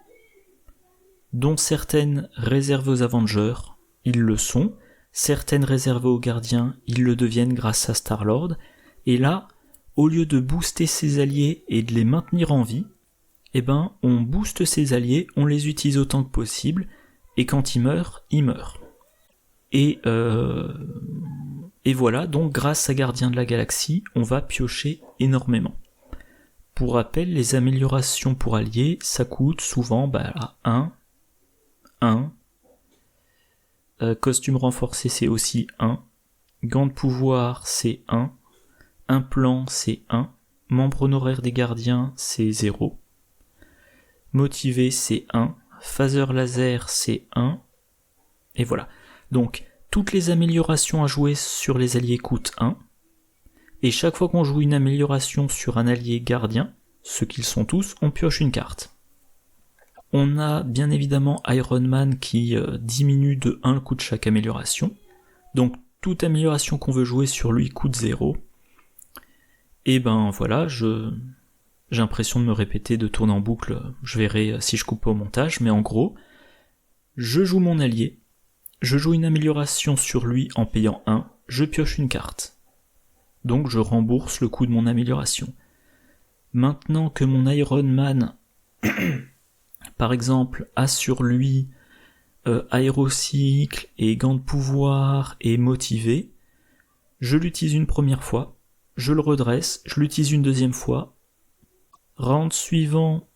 dont certaines réservées aux Avengers, ils le sont, certaines réservées aux gardiens, ils le deviennent grâce à Star-Lord, et là, au lieu de booster ses alliés et de les maintenir en vie, on booste ses alliés, on les utilise autant que possible, et quand ils meurent, ils meurent. Et voilà, donc grâce à Gardiens de la Galaxie, on va piocher énormément. Pour rappel, les améliorations pour alliés, ça coûte souvent 1, costume renforcé c'est aussi 1, gants de pouvoir c'est 1, implant c'est 1, membre honoraire des gardiens c'est 0, motivé c'est 1, phaser laser c'est 1, et voilà. Donc toutes les améliorations à jouer sur les alliés coûtent 1, et chaque fois qu'on joue une amélioration sur un allié gardien, ce qu'ils sont tous, on pioche une carte. On a bien évidemment Iron Man qui diminue de 1 le coût de chaque amélioration. Donc toute amélioration qu'on veut jouer sur lui coûte 0. Et voilà, j'ai l'impression de me répéter, de tourner en boucle, je verrai si je coupe pas au montage, mais en gros, je joue mon allié, je joue une amélioration sur lui en payant 1, je pioche une carte. Donc je rembourse le coût de mon amélioration. Maintenant que mon Iron Man... par exemple, a sur lui aérocycle et gants de pouvoir et motivé, je l'utilise une première fois, je le redresse, je l'utilise une deuxième fois, round suivant,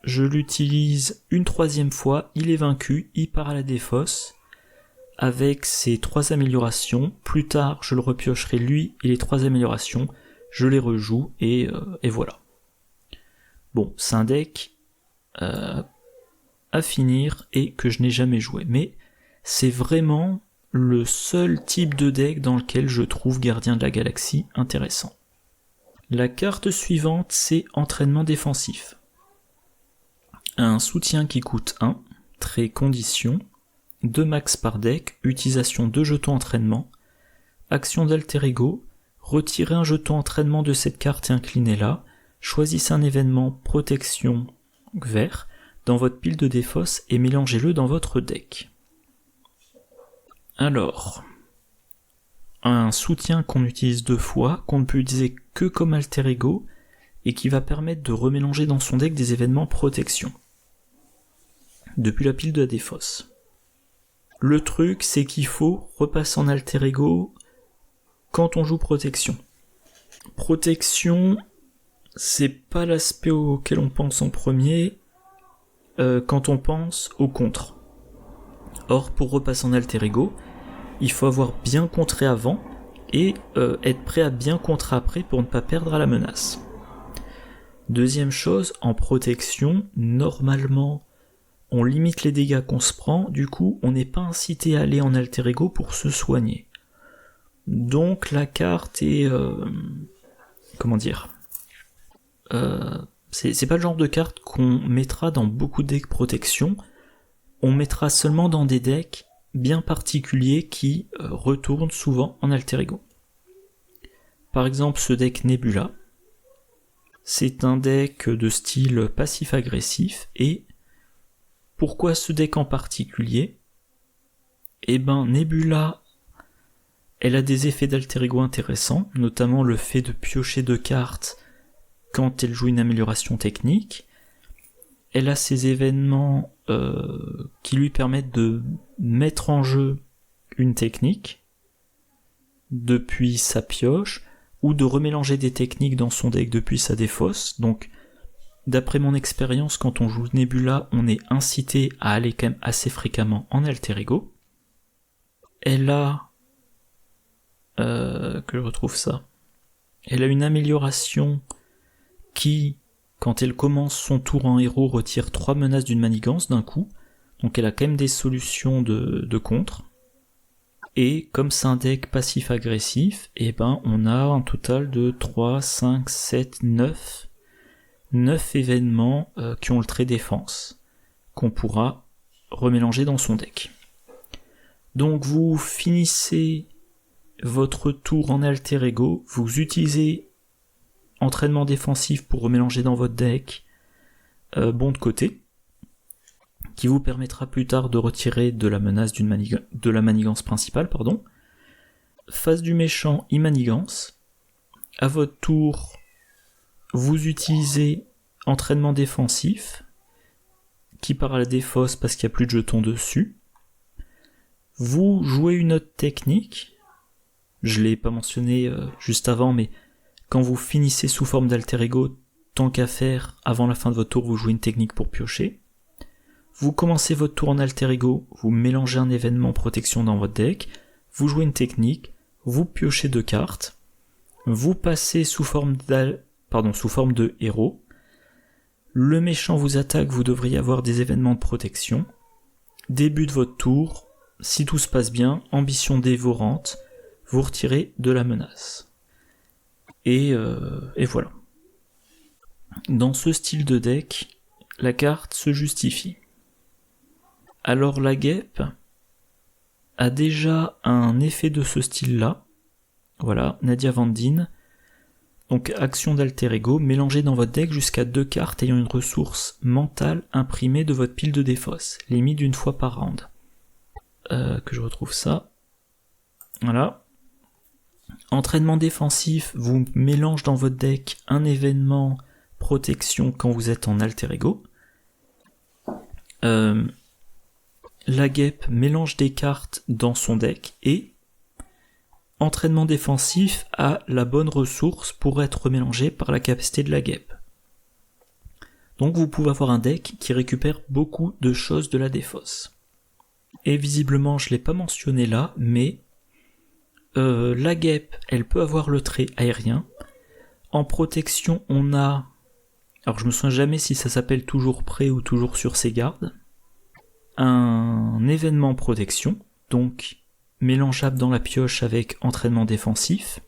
je l'utilise une troisième fois, il est vaincu, il part à la défausse, avec ses 3 améliorations, plus tard je le repiocherai lui et les 3 améliorations, je les rejoue et voilà. Bon, c'est un deck à finir et que je n'ai jamais joué, mais c'est vraiment le seul type de deck dans lequel je trouve Gardien de la Galaxie intéressant. La carte suivante, c'est entraînement défensif. Un soutien qui coûte 1, trait condition, 2 max par deck, utilisation de jetons entraînement, action d'alter ego, Retirez un jeton entraînement de cette carte et inclinez-la. Choisissez un événement protection vert dans votre pile de défausse et mélangez-le dans votre deck. Alors, un soutien qu'on utilise 2 fois, qu'on ne peut utiliser que comme alter ego, et qui va permettre de remélanger dans son deck des événements protection. Depuis la pile de la défausse. Le truc, c'est qu'il faut repasser en alter ego quand on joue protection. Protection, c'est pas l'aspect auquel on pense en premier quand on pense au contre. Or, pour repasser en alter ego, il faut avoir bien contré avant et être prêt à bien contrer après pour ne pas perdre à la menace. Deuxième chose, en protection, normalement, on limite les dégâts qu'on se prend, du coup, on n'est pas incité à aller en alter ego pour se soigner. Donc la carte est... comment dire c'est pas le genre de carte qu'on mettra dans beaucoup de decks protection, on mettra seulement dans des decks bien particuliers qui retournent souvent en alter ego. Par exemple, ce deck Nebula, c'est un deck de style passif-agressif, et pourquoi ce deck en particulier ? Eh ben, Nebula, elle a des effets d'alter ego intéressants, notamment le fait de piocher 2 cartes quand elle joue une amélioration technique. Elle a ces événements qui lui permettent de mettre en jeu une technique depuis sa pioche, ou de remélanger des techniques dans son deck depuis sa défausse. Donc, d'après mon expérience, quand on joue Nebula, on est incité à aller quand même assez fréquemment en alter ego. Elle a... que je retrouve ça. Elle a une amélioration qui, quand elle commence son tour en héros, retire 3 menaces d'une manigance d'un coup. Donc elle a quand même des solutions de contre. Et comme c'est un deck passif-agressif, et ben on a un total de 3, 5, 7, 9 événements qui ont le trait défense, qu'on pourra remélanger dans son deck. Donc vous finissez votre tour en alter ego, vous utilisez entraînement défensif pour remélanger dans votre deck bon de côté, qui vous permettra plus tard de retirer de la menace de la manigance principale, pardon. Face du méchant, manigance. À votre tour, vous utilisez entraînement défensif, qui part à la défausse parce qu'il n'y a plus de jetons dessus. Vous jouez une autre technique, je l'ai pas mentionné juste avant, mais quand vous finissez sous forme d'alter ego, tant qu'à faire, avant la fin de votre tour, vous jouez une technique pour piocher. Vous commencez votre tour en alter ego, vous mélangez un événement protection dans votre deck, vous jouez une technique, vous piochez 2 cartes, vous passez sous forme de héros, le méchant vous attaque, vous devriez avoir des événements de protection, début de votre tour, si tout se passe bien, ambition dévorante, vous retirez de la menace. Et voilà. Dans ce style de deck, la carte se justifie. Alors la guêpe a déjà un effet de ce style-là. Voilà, Nadia Vandine. Donc action d'alter ego, mélangez dans votre deck jusqu'à 2 cartes ayant une ressource mentale imprimée de votre pile de défausse, limite d'une fois par round. Que je retrouve ça. Voilà. Entraînement défensif, vous mélangez dans votre deck un événement protection quand vous êtes en alter ego. La guêpe mélange des cartes dans son deck et entraînement défensif a la bonne ressource pour être mélangé par la capacité de la guêpe. Donc vous pouvez avoir un deck qui récupère beaucoup de choses de la défausse. Et visiblement je ne l'ai pas mentionné là, mais la guêpe, elle peut avoir le trait aérien. En protection, on a... Alors je me souviens jamais si ça s'appelle toujours prêt ou toujours sur ses gardes. Un événement protection, donc mélangeable dans la pioche avec entraînement défensif,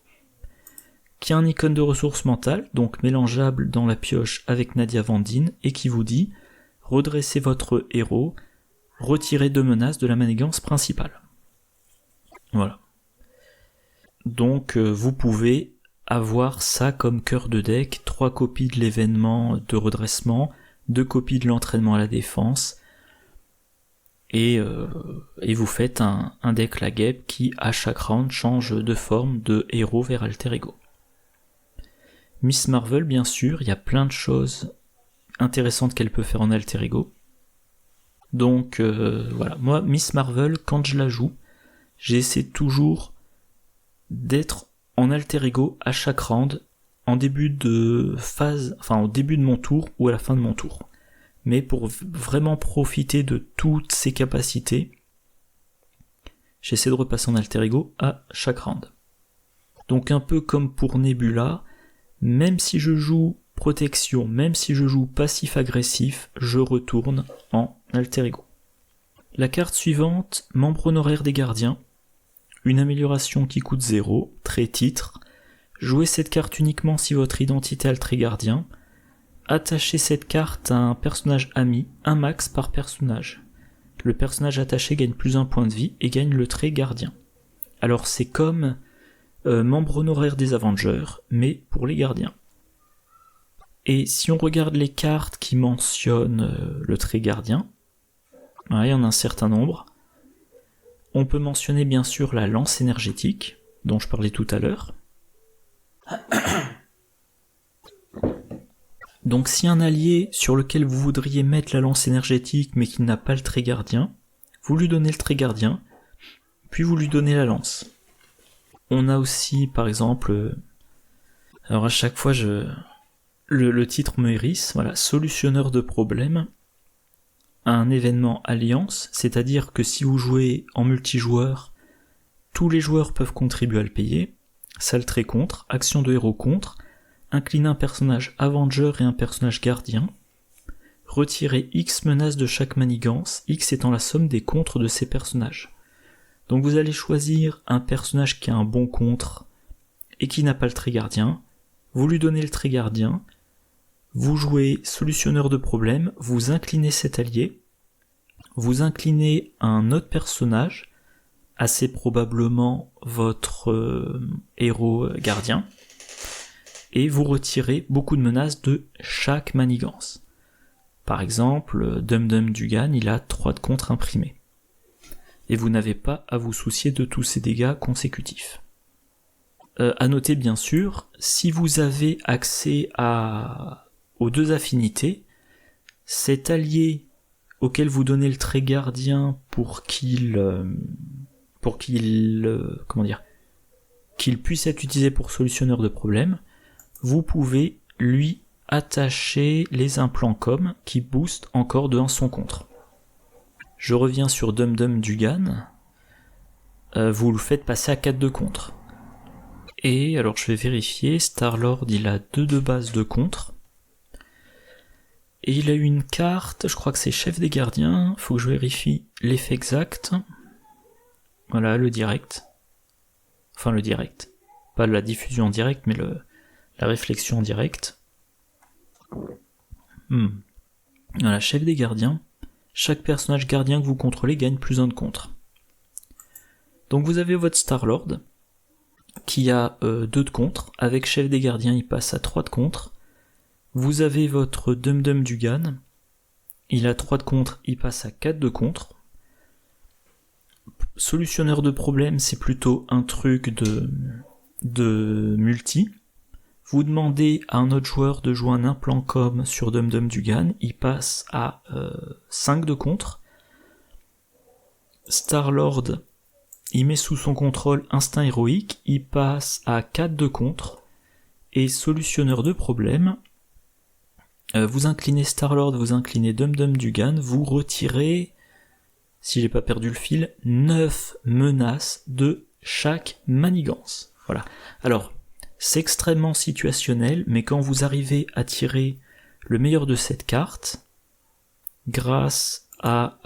qui a un icône de ressources mentales, donc mélangeable dans la pioche avec Nadia Vandine, et qui vous dit redressez votre héros, retirez 2 menaces de la manigance principale. Voilà. Donc vous pouvez avoir ça comme cœur de deck, 3 copies de l'événement de redressement, 2 copies de l'entraînement à la défense, et vous faites un deck la guêpe qui à chaque round change de forme de héros vers alter ego. Miss Marvel, bien sûr, il y a plein de choses intéressantes qu'elle peut faire en alter ego. Donc voilà, moi Miss Marvel, quand je la joue, j'essaie toujours d'être en alter ego à chaque round, en début de phase, enfin au début de mon tour ou à la fin de mon tour. Mais pour vraiment profiter de toutes ses capacités, j'essaie de repasser en alter ego à chaque round. Donc un peu comme pour Nebula, même si je joue protection, même si je joue passif-agressif, je retourne en alter ego. La carte suivante, membre honoraire des gardiens, une amélioration qui coûte 0, trait titre. Jouez cette carte uniquement si votre identité a le trait gardien. Attachez cette carte à un personnage ami, un max par personnage. Le personnage attaché gagne plus 1 point de vie et gagne le trait gardien. Alors c'est comme membre honoraire des Avengers, mais pour les gardiens. Et si on regarde les cartes qui mentionnent le trait gardien, il y en a un certain nombre. On peut mentionner bien sûr la lance énergétique, dont je parlais tout à l'heure. Donc si un allié sur lequel vous voudriez mettre la lance énergétique mais qui n'a pas le trait gardien, vous lui donnez le trait gardien, puis vous lui donnez la lance. On a aussi par exemple, alors à chaque fois le titre me hérisse, voilà, solutionneur de problèmes, un événement alliance, c'est-à-dire que si vous jouez en multijoueur, tous les joueurs peuvent contribuer à le payer, ça le trait contre, action de héros contre, incliner un personnage Avenger et un personnage gardien, retirer X menaces de chaque manigance, X étant la somme des contres de ces personnages. Donc vous allez choisir un personnage qui a un bon contre et qui n'a pas le trait gardien, vous lui donnez le trait gardien, vous jouez solutionneur de problèmes, vous inclinez cet allié, vous inclinez un autre personnage, assez probablement votre héros gardien, et vous retirez beaucoup de menaces de chaque manigance. Par exemple, Dum Dum Dugan, il a 3 de contre imprimés. Et vous n'avez pas à vous soucier de tous ces dégâts consécutifs. À noter bien sûr, si vous avez accès aux 2 affinités, cet allié auquel vous donnez le trait gardien pour qu'il puisse être utilisé pour solutionneur de problèmes, vous pouvez lui attacher les implants com qui boostent encore de 1 son contre. Je reviens sur Dum Dum Dugan, vous le faites passer à 4 de contre. Et alors je vais vérifier, Star-Lord il a 2 de base de contre. Et il a eu une carte, je crois que c'est chef des gardiens, faut que je vérifie l'effet exact. Voilà, le direct. Enfin le direct. Pas la diffusion en direct, mais la réflexion en direct. Voilà, chef des gardiens. Chaque personnage gardien que vous contrôlez gagne plus 1 de contre. Donc vous avez votre Star-Lord, qui a 2 de contre. Avec chef des gardiens, il passe à 3 de contre. Vous avez votre Dum Dum Dugan, il a 3 de contre, il passe à 4 de contre. Solutionneur de problèmes, c'est plutôt un truc de multi. Vous demandez à un autre joueur de jouer un implant com sur Dum Dum Dugan, il passe à 5 de contre. Star-Lord, il met sous son contrôle instinct héroïque, il passe à 4 de contre. Et solutionneur de problèmes, vous inclinez Star-Lord, vous inclinez Dum Dum Dugan, vous retirez, si j'ai pas perdu le fil, 9 menaces de chaque manigance. Voilà. Alors, c'est extrêmement situationnel, mais quand vous arrivez à tirer le meilleur de cette carte, grâce à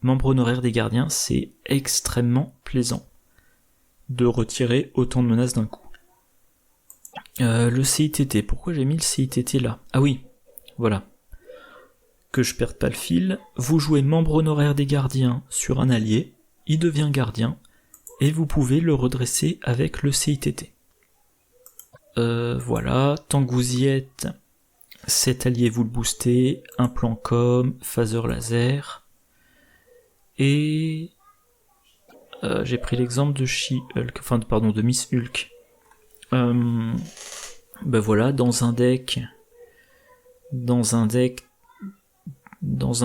membre honoraire des gardiens, c'est extrêmement plaisant de retirer autant de menaces d'un coup. Le CITT, pourquoi j'ai mis le CITT là? Ah oui, voilà. Que je perde pas le fil, vous jouez membre honoraire des gardiens sur un allié, il devient gardien, et vous pouvez le redresser avec le CITT. Voilà, tant que vous y êtes, cet allié vous le boostez, un plan com, phaser laser, et j'ai pris l'exemple de She-Hulk, de Miss Hulk. Voilà, dans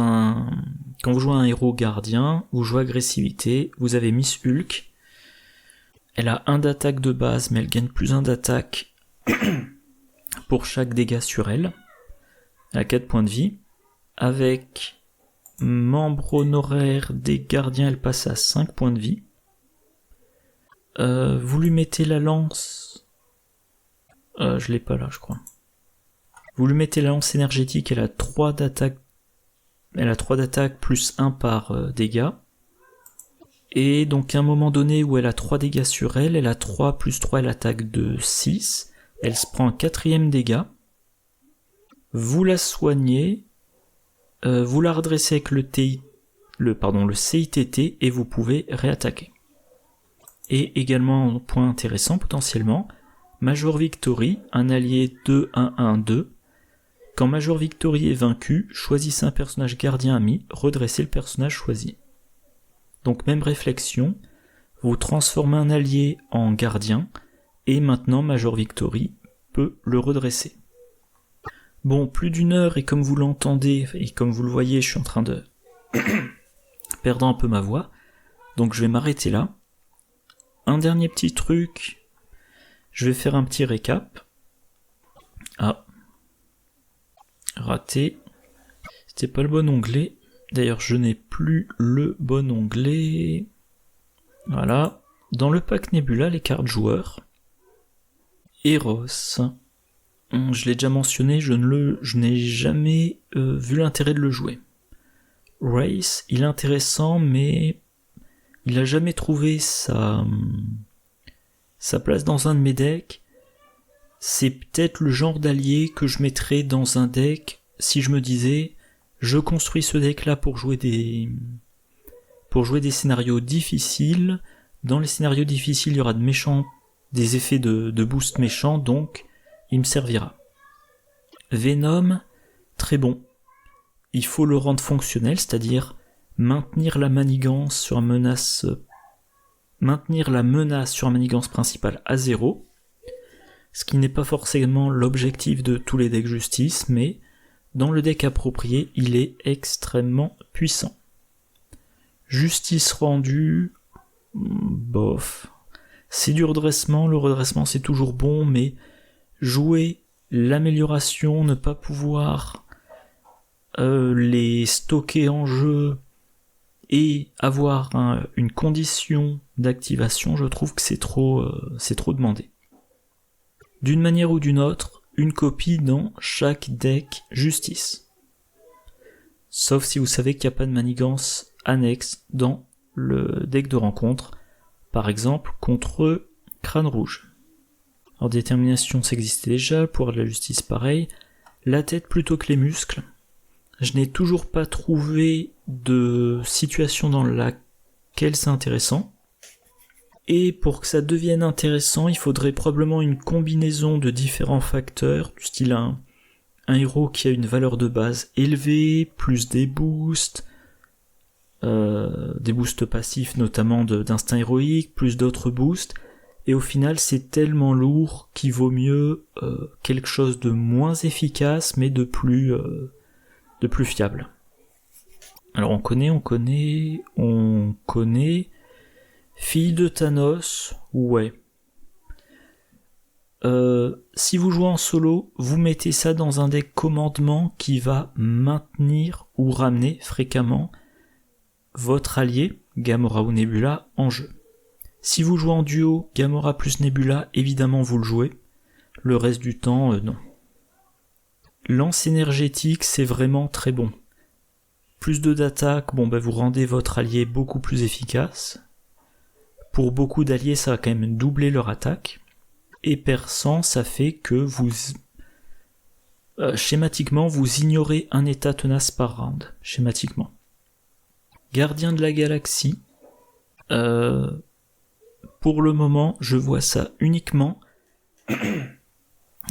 un quand vous jouez un héros gardien, vous jouez agressivité, vous avez Miss Hulk, elle a 1 d'attaque de base, mais elle gagne plus 1 d'attaque pour chaque dégât sur elle. Elle a 4 points de vie. Avec membre honoraire des gardiens, elle passe à 5 points de vie. Vous lui mettez la lance... je l'ai pas là, je crois. Vous lui mettez la lance énergétique, elle a 3 d'attaque. Elle a 3 d'attaque plus 1 par dégâts. Et donc à un moment donné où elle a 3 dégâts sur elle, elle a 3 plus 3, elle attaque de 6. Elle se prend un 4e dégât. Vous la soignez. Vous la redressez avec le CITT et vous pouvez réattaquer. Et également, un point intéressant potentiellement, Major Victory, un allié 2-1-1-2. Quand Major Victory est vaincu, choisissez un personnage gardien ami, redressez le personnage choisi. Donc même réflexion, vous transformez un allié en gardien, et maintenant Major Victory peut le redresser. Bon, plus d'1 heure, et comme vous l'entendez, et comme vous le voyez, je suis en train de perdre un peu ma voix, donc je vais m'arrêter là. Un dernier petit truc, je vais faire un petit récap. Ah, raté, c'était pas le bon onglet, d'ailleurs je n'ai plus le bon onglet. Voilà, dans le pack Nebula, les cartes joueurs, Eros, je l'ai déjà mentionné, je n'ai jamais vu l'intérêt de le jouer. Race, il est intéressant, mais il a jamais trouvé sa place dans un de mes decks. C'est peut-être le genre d'allié que je mettrais dans un deck si je me disais je construis ce deck là pour jouer des scénarios difficiles. Dans les scénarios difficiles, il y aura des effets de boost méchants, donc il me servira. Venom, très bon. Il faut le rendre fonctionnel, c'est-à-dire maintenir la menace sur une manigance principale à 0, ce qui n'est pas forcément l'objectif de tous les decks justice, mais dans le deck approprié, il est extrêmement puissant. Justice rendue, bof. C'est du redressement, le redressement c'est toujours bon, mais jouer l'amélioration, ne pas pouvoir les stocker en jeu et avoir une condition d'activation, je trouve que c'est trop demandé. D'une manière ou d'une autre, une copie dans chaque deck justice. Sauf si vous savez qu'il n'y a pas de manigance annexe dans le deck de rencontre, par exemple contre Crâne Rouge. Alors détermination, ça existait déjà, pouvoir de la justice pareil, la tête plutôt que les muscles. Je n'ai toujours pas trouvé de situation dans laquelle c'est intéressant. Et pour que ça devienne intéressant, il faudrait probablement une combinaison de différents facteurs, du style un héros qui a une valeur de base élevée, plus des boosts passifs notamment d'instinct héroïque, plus d'autres boosts, et au final c'est tellement lourd qu'il vaut mieux quelque chose de moins efficace mais de plus fiable. Alors on connaît Fille de Thanos, ouais. Si vous jouez en solo, vous mettez ça dans un deck commandement qui va maintenir ou ramener fréquemment votre allié, Gamora ou Nebula, en jeu. Si vous jouez en duo, Gamora plus Nebula, évidemment vous le jouez. Le reste du temps, non. Lance énergétique, c'est vraiment très bon. Plus d'attaque, vous rendez votre allié beaucoup plus efficace. Pour beaucoup d'alliés, ça va quand même doubler leur attaque. Et perçant, ça fait que vous... schématiquement, vous ignorez un état tenace par round. Schématiquement. Gardien de la galaxie. pour le moment, je vois ça uniquement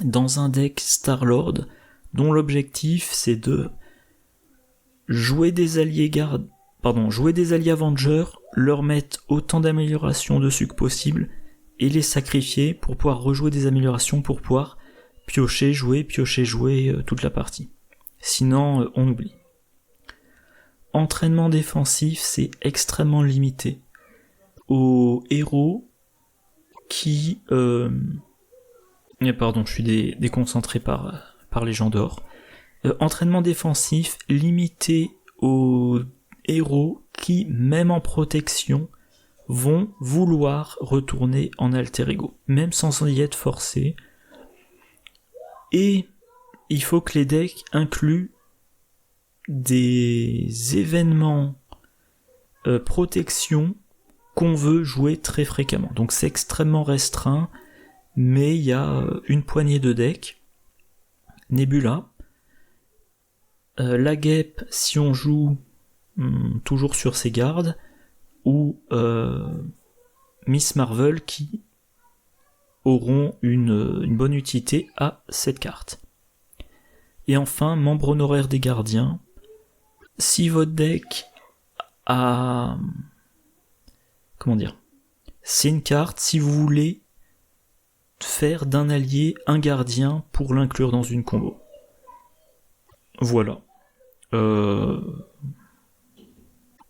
dans un deck Star-Lord, dont l'objectif c'est de jouer des alliés Avengers, leur mettre autant d'améliorations dessus que possible, et les sacrifier pour pouvoir rejouer des améliorations pour pouvoir piocher, jouer toute la partie. Sinon, on oublie. Entraînement défensif, c'est extrêmement limité aux héros qui... Pardon, je suis déconcentré par les gens dehors. Entraînement défensif limité aux héros qui, même en protection, vont vouloir retourner en alter ego, même sans y être forcés. Et il faut que les decks incluent des événements protection qu'on veut jouer très fréquemment. Donc c'est extrêmement restreint, mais il y a une poignée de decks. Nebula, la guêpe si on joue toujours sur ses gardes, ou Miss Marvel qui auront une bonne utilité à cette carte. Et enfin, membre honoraire des gardiens, si votre deck a... Comment dire ? C'est une carte, si vous voulez faire d'un allié un gardien pour l'inclure dans une combo. Voilà.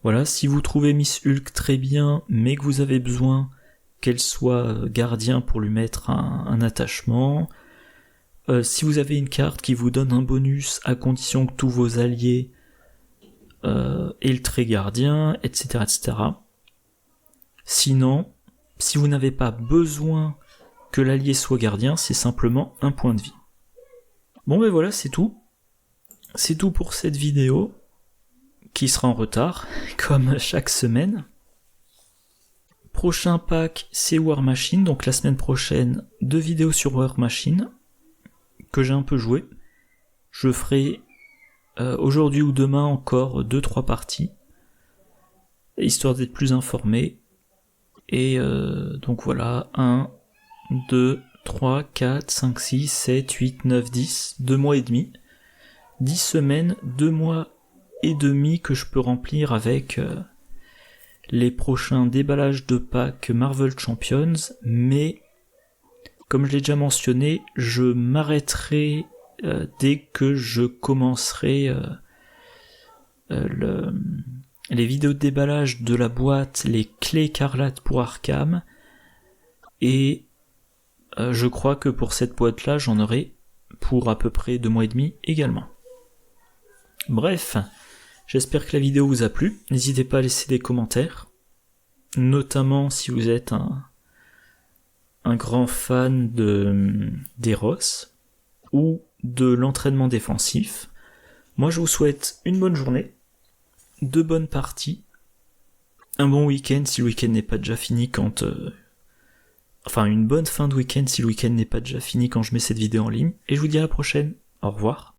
Voilà, si vous trouvez Miss Hulk très bien, mais que vous avez besoin qu'elle soit gardien pour lui mettre un attachement, si vous avez une carte qui vous donne un bonus à condition que tous vos alliés aient le trait gardien, etc., etc. Sinon, si vous n'avez pas besoin que l'allié soit gardien, c'est simplement un point de vie. Bon ben voilà, c'est tout. C'est tout pour cette vidéo, qui sera en retard, comme chaque semaine. Prochain pack, c'est War Machine, donc la semaine prochaine, 2 vidéos sur War Machine, que j'ai un peu joué. Je ferai aujourd'hui ou demain encore 2-3 parties, histoire d'être plus informé. Et donc voilà, 1, 2, 3, 4, 5, 6, 7, 8, 9, 10, 2 mois et demi. 10 semaines, 2 mois et demi que je peux remplir avec les prochains déballages de packs Marvel Champions, mais comme je l'ai déjà mentionné, je m'arrêterai dès que je commencerai les vidéos de déballage de la boîte, les clés écarlates pour Arkham, et je crois que pour cette boîte-là, j'en aurai pour à peu près 2 mois et demi également. Bref, j'espère que la vidéo vous a plu. N'hésitez pas à laisser des commentaires, notamment si vous êtes un grand fan d'Eros ou de l'entraînement défensif. Moi, je vous souhaite une bonne journée, 2 bonnes parties, un bon week-end si le week-end n'est pas déjà fini une bonne fin de week-end si le week-end n'est pas déjà fini quand je mets cette vidéo en ligne, et je vous dis à la prochaine. Au revoir.